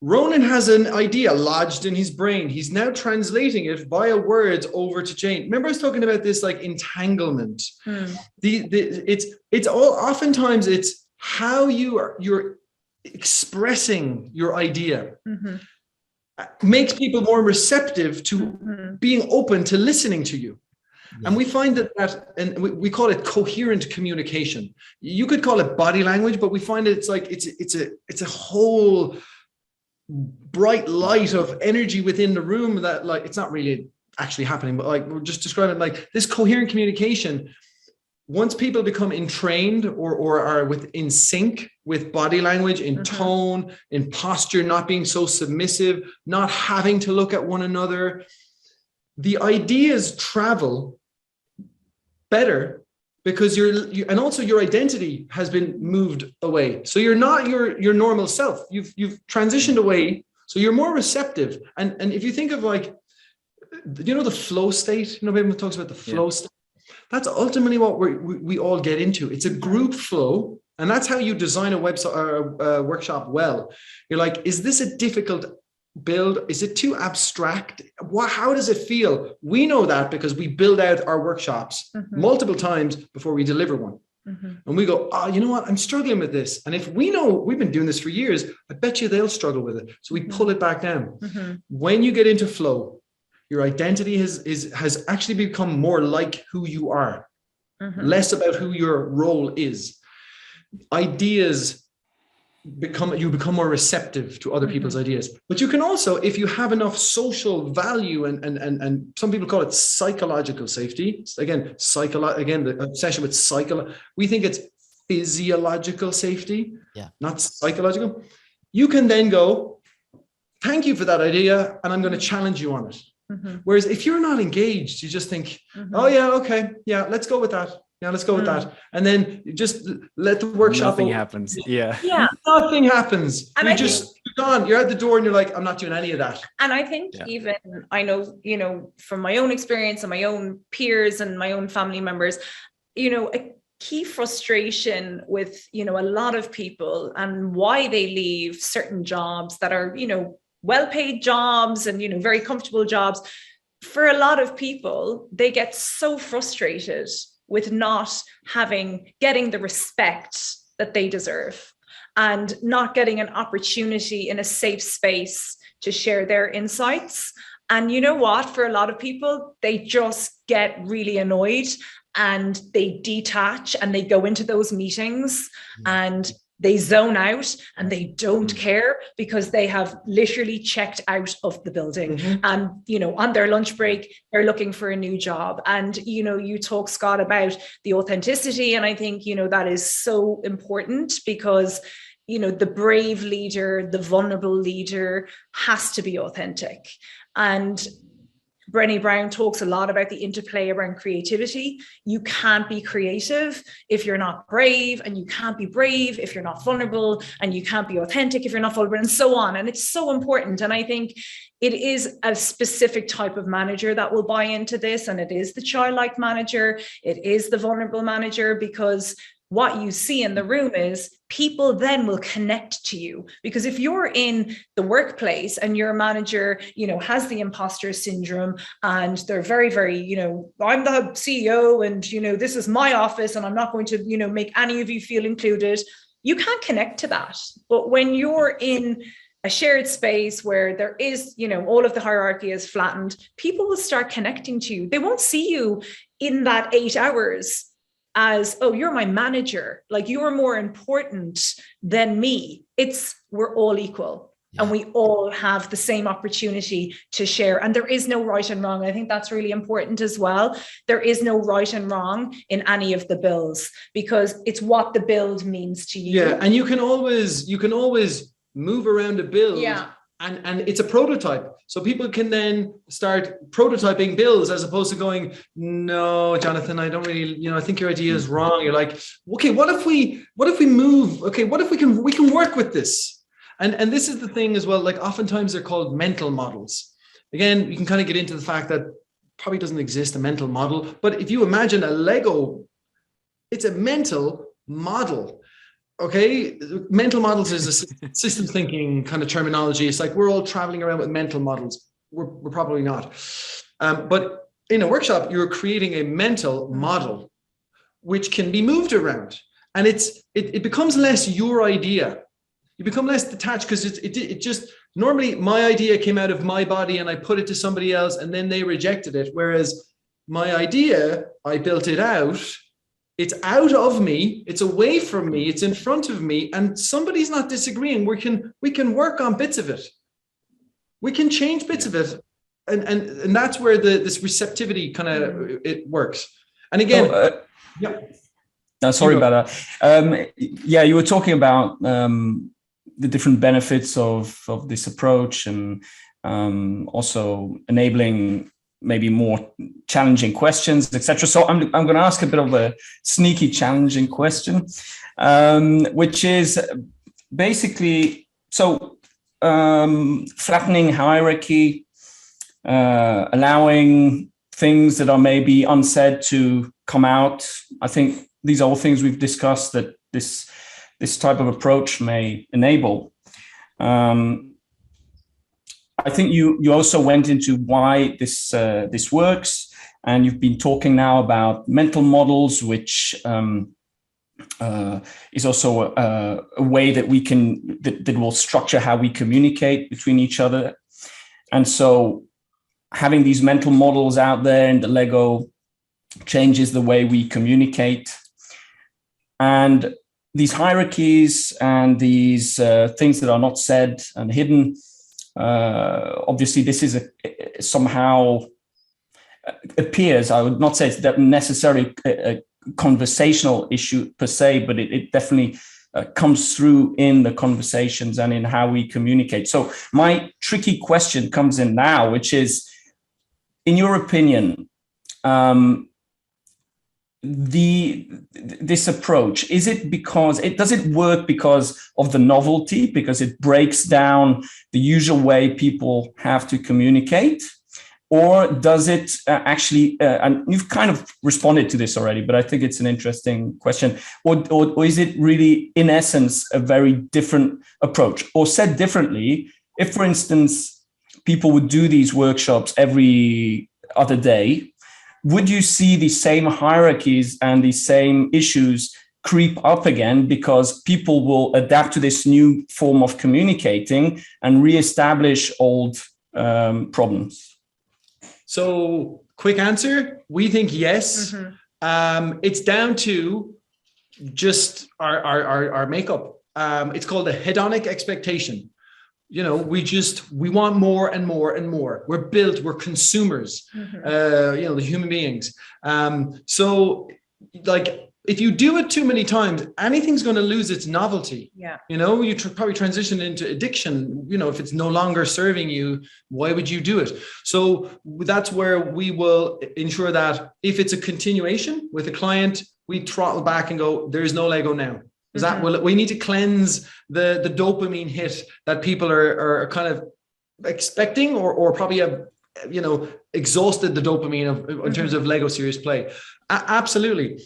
Ronan has an idea lodged in his brain. He's now translating it via words over to Jane. Remember, I was talking about this like entanglement. It's all oftentimes it's how you're expressing your idea makes people more receptive to being open to listening to you. Yeah. And we find that and we call it coherent communication. You could call it body language, but we find it's like it's a whole bright light of energy within the room that like it's not really actually happening, but like we're just describing like this coherent communication. Once people become entrained or are in sync with body language, in tone, in posture, not being so submissive, not having to look at one another, the ideas travel better. Because and also your identity has been moved away. So you're not your normal self. You've transitioned away. So you're more receptive. And if you think of like, the flow state, everyone talks about the flow state. That's ultimately what we all get into. It's a group flow. And that's how you design a website or a workshop well. You're like, is this a difficult build? Is it too abstract? How does it feel? We know that because we build out our workshops multiple times before we deliver one. And we go, you know what? I'm struggling with this. And if we know we've been doing this for years, I bet you they'll struggle with it. So we pull it back down. When you get into flow, your identity has actually become more like who you are, less about who your role is. Ideas you become more receptive to other people's ideas. But you can also, if you have enough social value and some people call it psychological safety. Again, the obsession with psychology. We think it's physiological safety, not psychological. You can then go, thank you for that idea, and I'm going to challenge you on it. Whereas if you're not engaged, you just think, oh yeah, okay, yeah, let's go with that. Yeah, let's go with that. And then you just let the workshop. Nothing happens. Yeah. Nothing happens. And you're gone. You're at the door and you're like, I'm not doing any of that. And I think even, I know, from my own experience and my own peers and my own family members, a key frustration with, a lot of people and why they leave certain jobs that are, well-paid jobs and, very comfortable jobs. For a lot of people, they get so frustrated with not getting the respect that they deserve and not getting an opportunity in a safe space to share their insights. And you know what? For a lot of people, they just get really annoyed and they detach and they go into those meetings and they zone out and they don't care because they have literally checked out of the building. And, on their lunch break, they're looking for a new job. And, you talk, Scott, about the authenticity. And I think, that is so important because, the brave leader, the vulnerable leader has to be authentic. And Brené Brown talks a lot about the interplay around creativity. You can't be creative if you're not brave, and you can't be brave if you're not vulnerable, and you can't be authentic if you're not vulnerable, and so on. And it's so important. And I think it is a specific type of manager that will buy into this. And it is the childlike manager. It is the vulnerable manager, because what you see in the room is people then will connect to you. Because if you're in the workplace and your manager, has the imposter syndrome and they're very, very, I'm the CEO and, this is my office and I'm not going to, make any of you feel included, you can't connect to that. But when you're in a shared space where there is, all of the hierarchy is flattened, people will start connecting to you. They won't see you in that 8 hours as, oh, you're my manager, like you're more important than me. We're all equal. Yeah. And we all have the same opportunity to share. And there is no right and wrong. I think that's really important as well. There is no right and wrong in any of the builds, because it's what the build means to you. Yeah. And you can always move around a build. Yeah. And it's a prototype. So people can then start prototyping builds as opposed to going, no, Jonathan, I don't really, I think your idea is wrong. You're like, okay, what if we move? Okay, what if we can work with this? And this is the thing as well, like oftentimes they're called mental models. Again, you can kind of get into the fact that probably doesn't exist a mental model, but if you imagine a Lego, it's a mental model. Okay, mental models is a systems thinking kind of terminology. It's like we're all traveling around with mental models. We're probably not. But in a workshop, you're creating a mental model which can be moved around. And it becomes less your idea. You become less detached because it just, normally my idea came out of my body and I put it to somebody else and then they rejected it. Whereas my idea, I built it out. It's out of me, it's away from me, it's in front of me, and somebody's not disagreeing. We can work on bits of it. We can change bits of it. And that's where this receptivity kind of it works. And again, sorry about that. You were talking about the different benefits of this approach and also enabling maybe more challenging questions, etc. So I'm going to ask a bit of a sneaky challenging question, which is basically, flattening hierarchy, allowing things that are maybe unsaid to come out. I think these are all things we've discussed that this type of approach may enable. I think you also went into why this works, and you've been talking now about mental models, which is also a way that we can that will structure how we communicate between each other. And so, having these mental models out there in the Lego changes the way we communicate, and these hierarchies and these things that are not said and hidden. Obviously, this is somehow appears, I would not say it's necessarily a conversational issue per se, but it definitely comes through in the conversations and in how we communicate. So my tricky question comes in now, which is, in your opinion, this approach, does it work because of the novelty, because it breaks down the usual way people have to communicate, or does it actually and you've kind of responded to this already, but I think it's an interesting question, or is it really in essence a very different approach? Or said differently, if for instance people would do these workshops every other day, would you see the same hierarchies and the same issues creep up again because people will adapt to this new form of communicating and reestablish old problems? So, quick answer, we think yes. Mm-hmm. It's down to just our makeup. It's called a hedonic expectation. We want more and more and more. We're consumers, mm-hmm. The human beings. So like, if you do it too many times, anything's going to lose its novelty. Yeah. You probably transition into addiction. If it's no longer serving you, why would you do it? So that's where we will ensure that if it's a continuation with a client, we throttle back and go, there's no Lego now. Mm-hmm. We need to cleanse the dopamine hit that people are kind of expecting or probably have, exhausted the dopamine in terms of Lego serious play. Absolutely.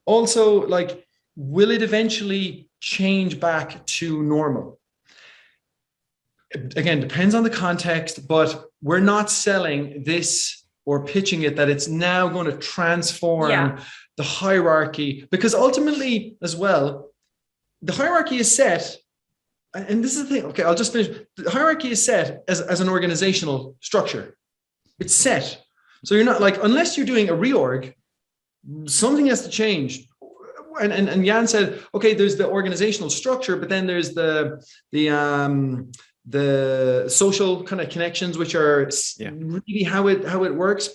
Also, like, will it eventually change back to normal? Again, depends on the context, but we're not selling this or pitching it that it's now going to transform the hierarchy, because ultimately as well, the hierarchy is set. And this is the thing. Okay, I'll just finish. The hierarchy is set as an organizational structure. It's set. So you're not like, unless you're doing a reorg, something has to change. And Jan said, okay, there's the organizational structure, but then there's the social kind of connections, which are really how it works.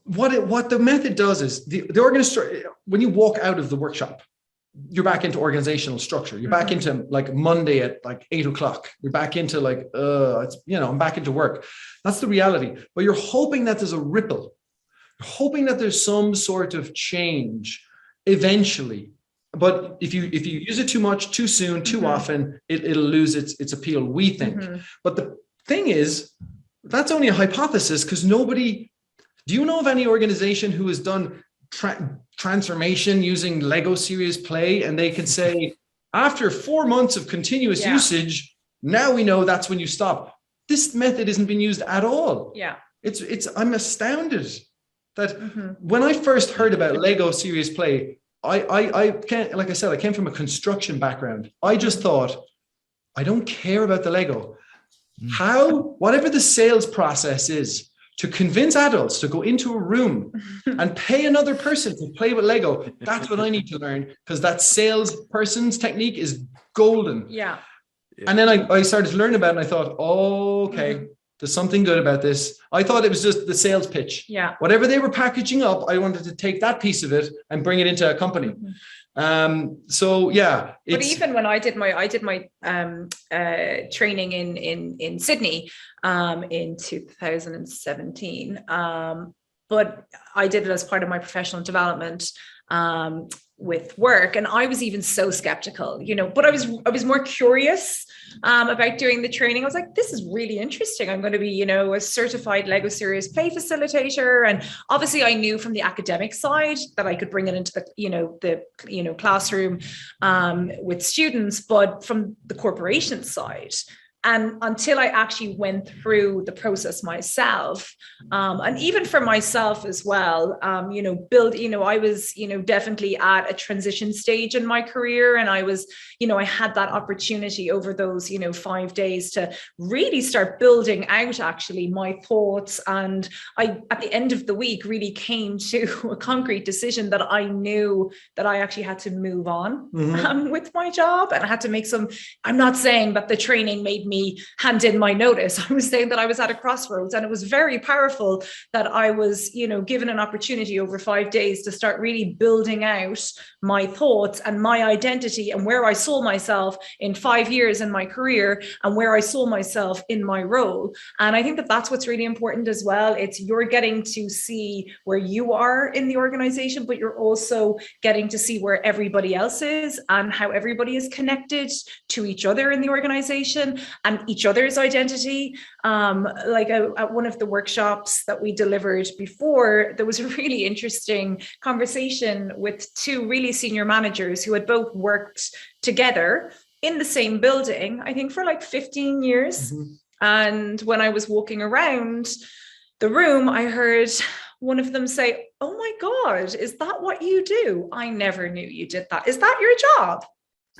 What the method does is the organization. When you walk out of the workshop, you're back into organizational structure. You're back into like Monday at like 8:00. You're back into like, I'm back into work. That's the reality. But you're hoping that there's a ripple. You're hoping that there's some sort of change eventually. But if you use it too much, too soon, too often, it'll lose its appeal, we think. But the thing is, that's only a hypothesis, because do you know of any organization who has done transformation using Lego serious play, and they can say, after 4 months of continuous usage, now we know that's when you stop? This method isn't being used at all. I'm astounded that when I first heard about Lego serious play, I can't, like I said, I came from a construction background. I just thought, I don't care about the Lego. Whatever the sales process is, to convince adults to go into a room and pay another person to play with Lego, that's what I need to learn, because that salesperson's technique is golden. And then I started to learn about it, and I thought, okay, there's something good about this. I thought it was just the sales pitch. Whatever they were packaging up, I wanted to take that piece of it and bring it into a company. But even when I did my training in Sydney in 2017, but I did it as part of my professional development with work, and I was even so skeptical, but I was more curious about doing the training. I was like, this is really interesting. I'm going to be, a certified Lego serious play facilitator. And obviously I knew from the academic side that I could bring it into the classroom with students, but from the corporation side, and until I actually went through the process myself, and even for myself as well, I was, definitely at a transition stage in my career. And I was, I had that opportunity over those, 5 days to really start building out actually my thoughts. And I, at the end of the week, really came to a concrete decision that I knew that I actually had to move on with my job. And I had to make I'm not saying that the training made me hand in my notice. I was saying that I was at a crossroads, and it was very powerful that I was, given an opportunity over 5 days to start really building out my thoughts and my identity, and where I saw myself in 5 years in my career, and where I saw myself in my role. And I think that that's what's really important as well. It's you're getting to see where you are in the organization, but you're also getting to see where everybody else is and how everybody is connected to each other in the organization and each other's identity. At one of the workshops that we delivered before, there was a really interesting conversation with two really senior managers who had both worked together in the same building, I think for like 15 years. And when I was walking around the room, I heard one of them say, "Oh my God, is that what you do? I never knew you did that. Is that your job?"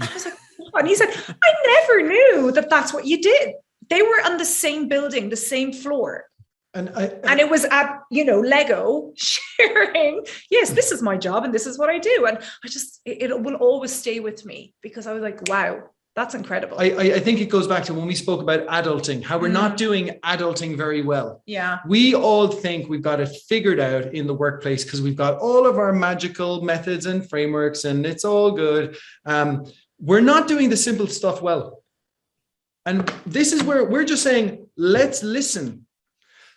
I was like, "What?" And he said, "I never knew that that's what you did." They were on the same building, the same floor. And it was at, Lego sharing, yes, this is my job and this is what I do. And it will always stay with me, because I was like, wow, that's incredible. I think it goes back to when we spoke about adulting, how we're not doing adulting very well. We all think we've got it figured out in the workplace because we've got all of our magical methods and frameworks and it's all good. We're not doing the simple stuff well. And this is where we're just saying, let's listen.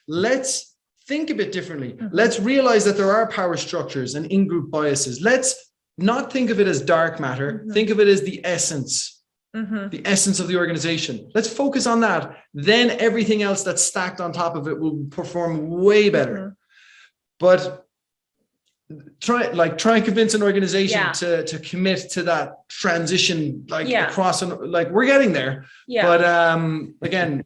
Let's think a bit differently. Let's realize that there are power structures and in-group biases. Let's not think of it as dark matter. Think of it as the essence of the organization. Let's focus on that. Then everything else that's stacked on top of it will perform way better. But try and convince an organization to commit to that transition, across, and we're getting there. But again,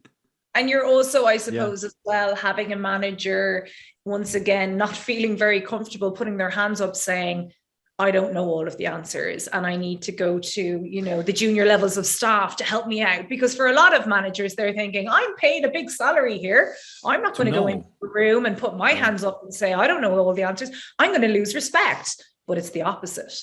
and you're also, I suppose, as well, having a manager once again not feeling very comfortable putting their hands up saying, I don't know all of the answers and I need to go to, the junior levels of staff to help me out. Because for a lot of managers, they're thinking, I'm paid a big salary here. I'm not going to go into the room and put my hands up and say, I don't know all the answers. I'm going to lose respect. But it's the opposite.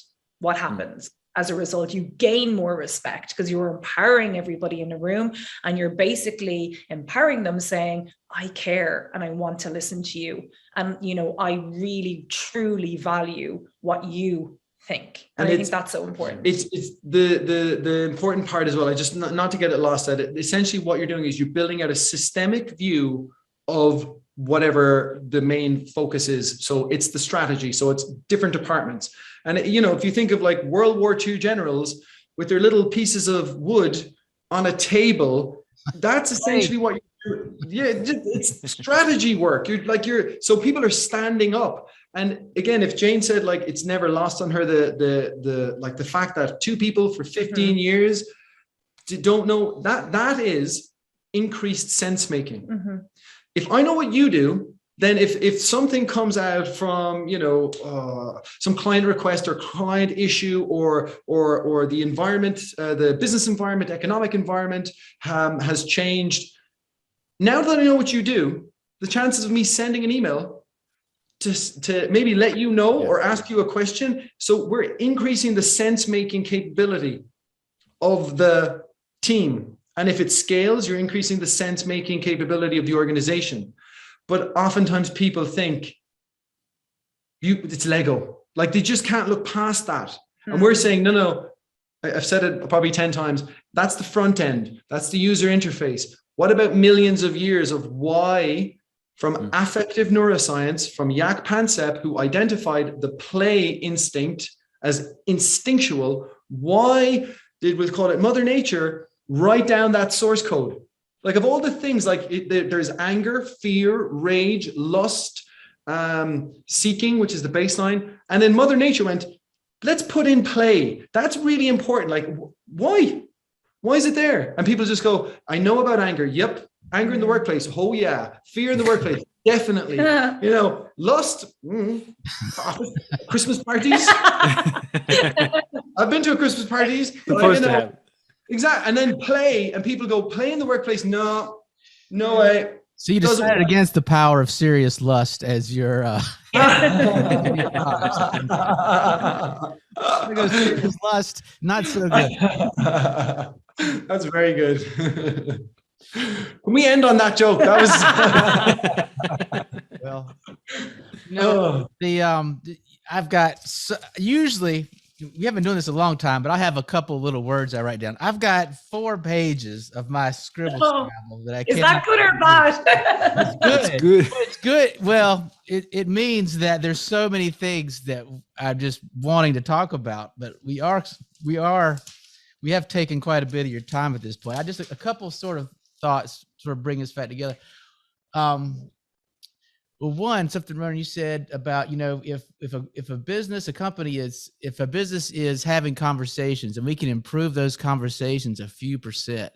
What happens? As a result, you gain more respect because you're empowering everybody in the room, and you're basically empowering them saying, I care and I want to listen to you. And, I really, truly value what you think. And I think that's so important. It's the important part as well. I just, not to get it lost at it. Essentially what you're doing is you're building out a systemic view of whatever the main focus is. So it's the strategy. So it's different departments. And, if you think of World War II generals with their little pieces of wood on a table, that's essentially what you're, it's strategy work. So people are standing up. And again, if Jane said it's never lost on her, the fact that two people for 15 years don't know, that is increased sense making. If I know what you do, then if something comes out from, some client request or client issue or the environment, the business environment, economic environment has changed. Now that I know what you do, the chances of me sending an email to maybe let you know or ask you a question. So we're increasing the sense-making capability of the team. And if it scales, you're increasing the sense-making capability of the organization. But oftentimes people think it's Lego. They just can't look past that. And we're saying, no, I've said it probably 10 times. That's the front end. That's the user interface. What about millions of years of why, from affective neuroscience, from Jaak Panksepp, who identified the play instinct as instinctual, why did we call it Mother Nature write down that source code? Of all the things, there's anger, fear, rage, lust, seeking, which is the baseline. And then Mother Nature went, let's put in play. That's really important. Why? Why is it there? And people just go, I know about anger. Yep. Anger in the workplace. Oh yeah. Fear in the workplace. Definitely. Lust. Christmas parties. I've been to a Christmas parties. Supposed to have. Exactly. And then play, and people go, play in the workplace. No way. So you decided against the power of serious lust as your serious lust, not so good. That's very good. Can we end on that joke? That was I've got usually. We haven't been doing this a long time, but I have a couple little words I write down. I've got 4 pages of my scribble scrabble that I can't. Is that good or bad? It's good. It's good. Well, it means that there's so many things that I'm just wanting to talk about, but we have taken quite a bit of your time at this point. I just a couple sort of thoughts sort of bring us back together. Well, one, something, Ronan, you said about, if a business is having conversations and we can improve those conversations a few %,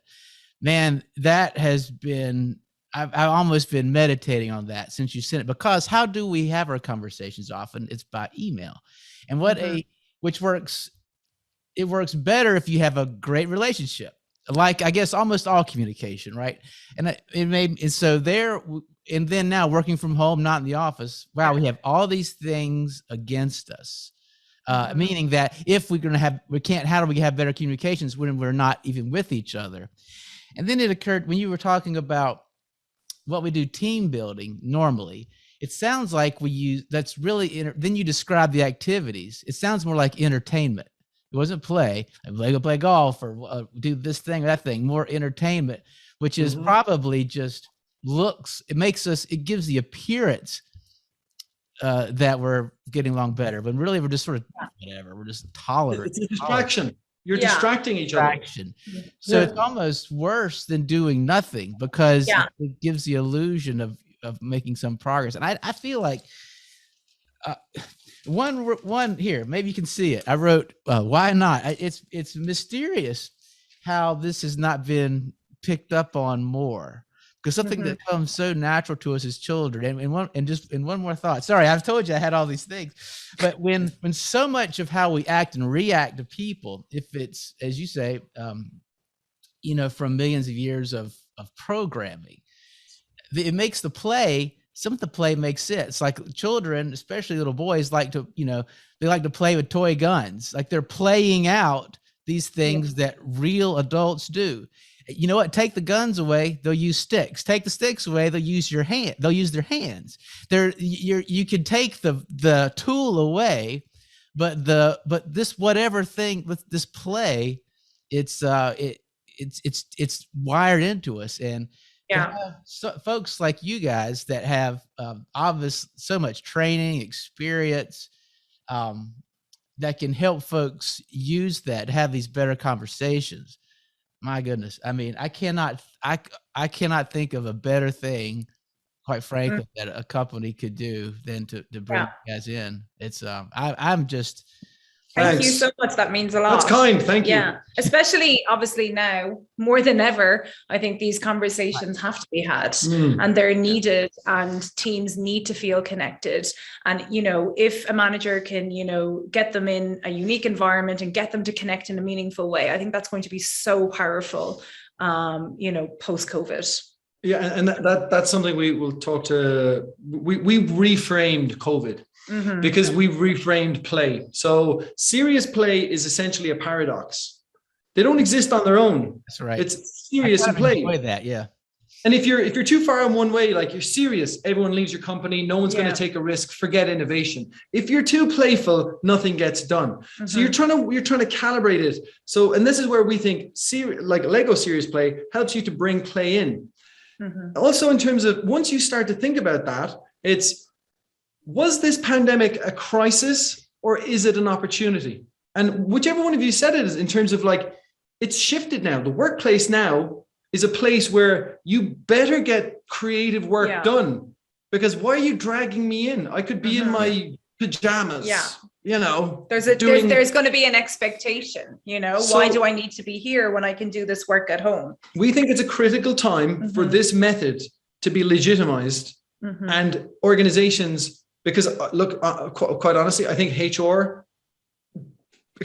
man, that has been, I've almost been meditating on that since you said it, because how do we have our conversations often? It's by email. And which works, it works better if you have a great relationship. I guess almost all communication, right? And and then now working from home, not in the office. Wow, we have all these things against us, meaning that if how do we have better communications when we're not even with each other? And then it occurred when you were talking about what we do team building normally. It sounds like then you describe the activities. It sounds more like entertainment. It wasn't play, like play golf or do this thing or that thing, more entertainment, which is probably just it gives the appearance that we're getting along better, but really we're just sort of whatever, we're just tolerant. It's a distraction. You're distracting each other. So it's almost worse than doing nothing because it gives the illusion of making some progress. And I feel like One here, maybe you can see it. I wrote, why not? It's mysterious how this has not been picked up on more, because something that comes so natural to us as children. And one more thought. Sorry, I've told you I had all these things, but when so much of how we act and react to people, if it's, as you say, from millions of years of programming, it makes the play. Some of the play makes sense. Like children, especially little boys, like to, they like to play with toy guns. Like they're playing out these things that real adults do. You know what? Take the guns away, they'll use sticks. Take the sticks away, they'll use their hands. You can take the tool away, but this whatever thing with this play, it's wired into us. And folks like you guys that have so much training, experience, that can help folks use that, have these better conversations. My goodness. I mean, I cannot think of a better thing, quite frankly, that a company could do than to bring you guys in. It's I'm just Thank you so much. That means a lot. That's kind. Thank you. Yeah. Especially obviously now more than ever, I think these conversations have to be had and they're needed, and teams need to feel connected. And, if a manager can, get them in a unique environment and get them to connect in a meaningful way, I think that's going to be so powerful, post-COVID. Yeah. And that's something we will talk to. We reframed COVID. Because we reframed play. So serious play is essentially a paradox. They don't exist on their own. That's right. It's serious and play. That, yeah. And if you're too far in one way, like you're serious, everyone leaves your company, no one's going to take a risk, forget innovation. If you're too playful, nothing gets done. So you're trying to calibrate it. So, and this is where we think like Lego serious play helps you to bring play in. Also, in terms of once you start to think about that, was this pandemic a crisis or is it an opportunity? And whichever one of you said it is, in terms of like, it's shifted now. The workplace now is a place where you better get creative work done, because why are you dragging me in? I could be in my pajamas. There's going to be an expectation, so, why do I need to be here when I can do this work at home? We think it's a critical time for this method to be legitimized, and organizations, because look, quite honestly, I think HR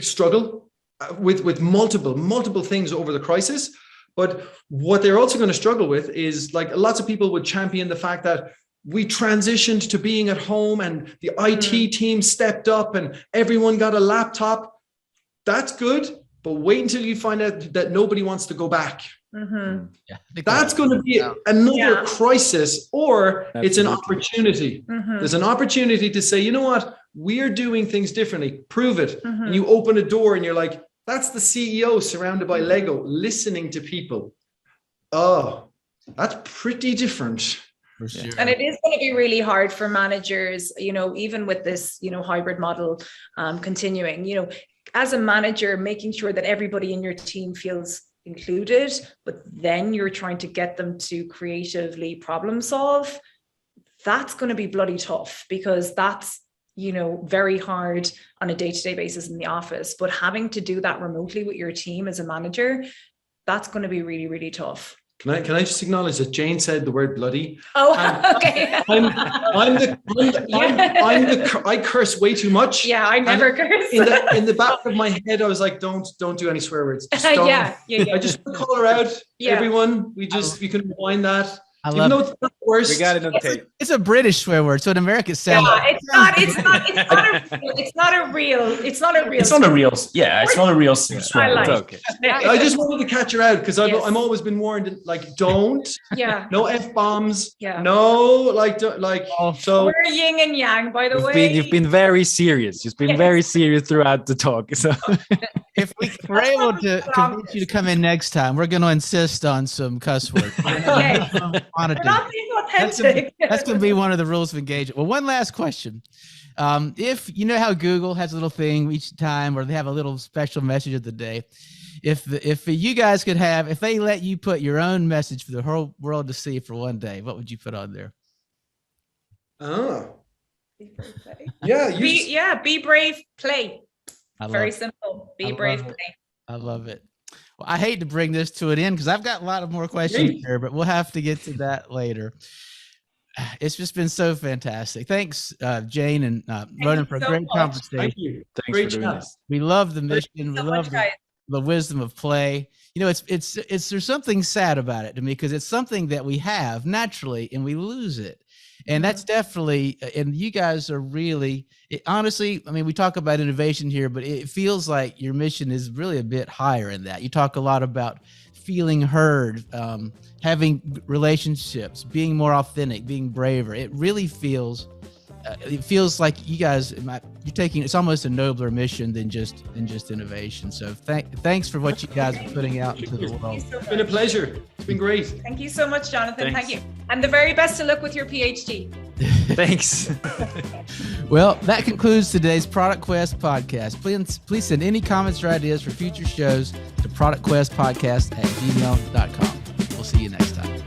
struggle with multiple things over the crisis. But what they're also going to struggle with is, like, lots of people would champion the fact that we transitioned to being at home and the IT team stepped up and everyone got a laptop. That's good, but wait until you find out that nobody wants to go back. That's going to be another crisis, or it's an opportunity. There's an opportunity to say, you know what, we're doing things differently. Prove it. And you open a door and you're like, that's the CEO surrounded by Lego, listening to people. Oh, that's pretty different. For sure. And it is going to be really hard for managers, even with this, hybrid model continuing, as a manager, making sure that everybody in your team feels included, but then you're trying to get them to creatively problem solve. That's going to be bloody tough, because that's, very hard on a day-to-day basis in the office, but having to do that remotely with your team as a manager, that's going to be really, really tough. Can I just acknowledge that Jane said the word bloody? Oh, okay. I curse way too much. Yeah, I never curse. In the back of my head, I was like, don't do any swear words. Just don't. I just call her out. Everyone, you can rewind that. I love it. It's not worse. We got it on tape. It's a British swear word, so in America it sounds. Yeah, it's not a real swear word. Okay. I just wanted to catch her out, because I'm always been warned, like, don't. No F-bombs. No, so. We're yin and yang, by the way. You've been very serious. You've been very serious throughout the talk. So. If we're able to convince you to come in next time, we're going to insist on some cuss words. We're not being authentic. That's going to be one of the rules of engagement. Well, one last question. If you know how Google has a little thing each time, or they have a little special message of the day, if you guys could have, if they let you put your own message for the whole world to see for one day, what would you put on there? Oh, Be brave, play. Yeah, Be brave, play. Very it. simple. Be I brave, love it. play. I love it. Well, I hate to bring this to an end because I've got a lot of more questions here, but we'll have to get to that later. It's just been so fantastic. Thanks, Jane and Ronan, for a great conversation. Thank you. Thanks Great for doing chat. this. We love the mission. We so love much, guys. the wisdom of play. You know, it's there's something sad about it to me because it's something that we have naturally and we lose it. And that's definitely, and you guys are really, honestly, I mean, we talk about innovation here, but it feels like your mission is really a bit higher in that. You talk a lot about feeling heard, having relationships, being more authentic, being braver. It really feels, it feels like you guys, you're taking, it's almost a nobler mission than just innovation. So thanks for what you guys are putting out into the world. It's been a pleasure. It's been great. Thank you so much, Jonathan. Thanks. Thank you. And the very best of luck with your PhD. Thanks. Well, that concludes today's Product Quest podcast. Please send any comments or ideas for future shows to productquestpodcast@gmail.com. We'll see you next time.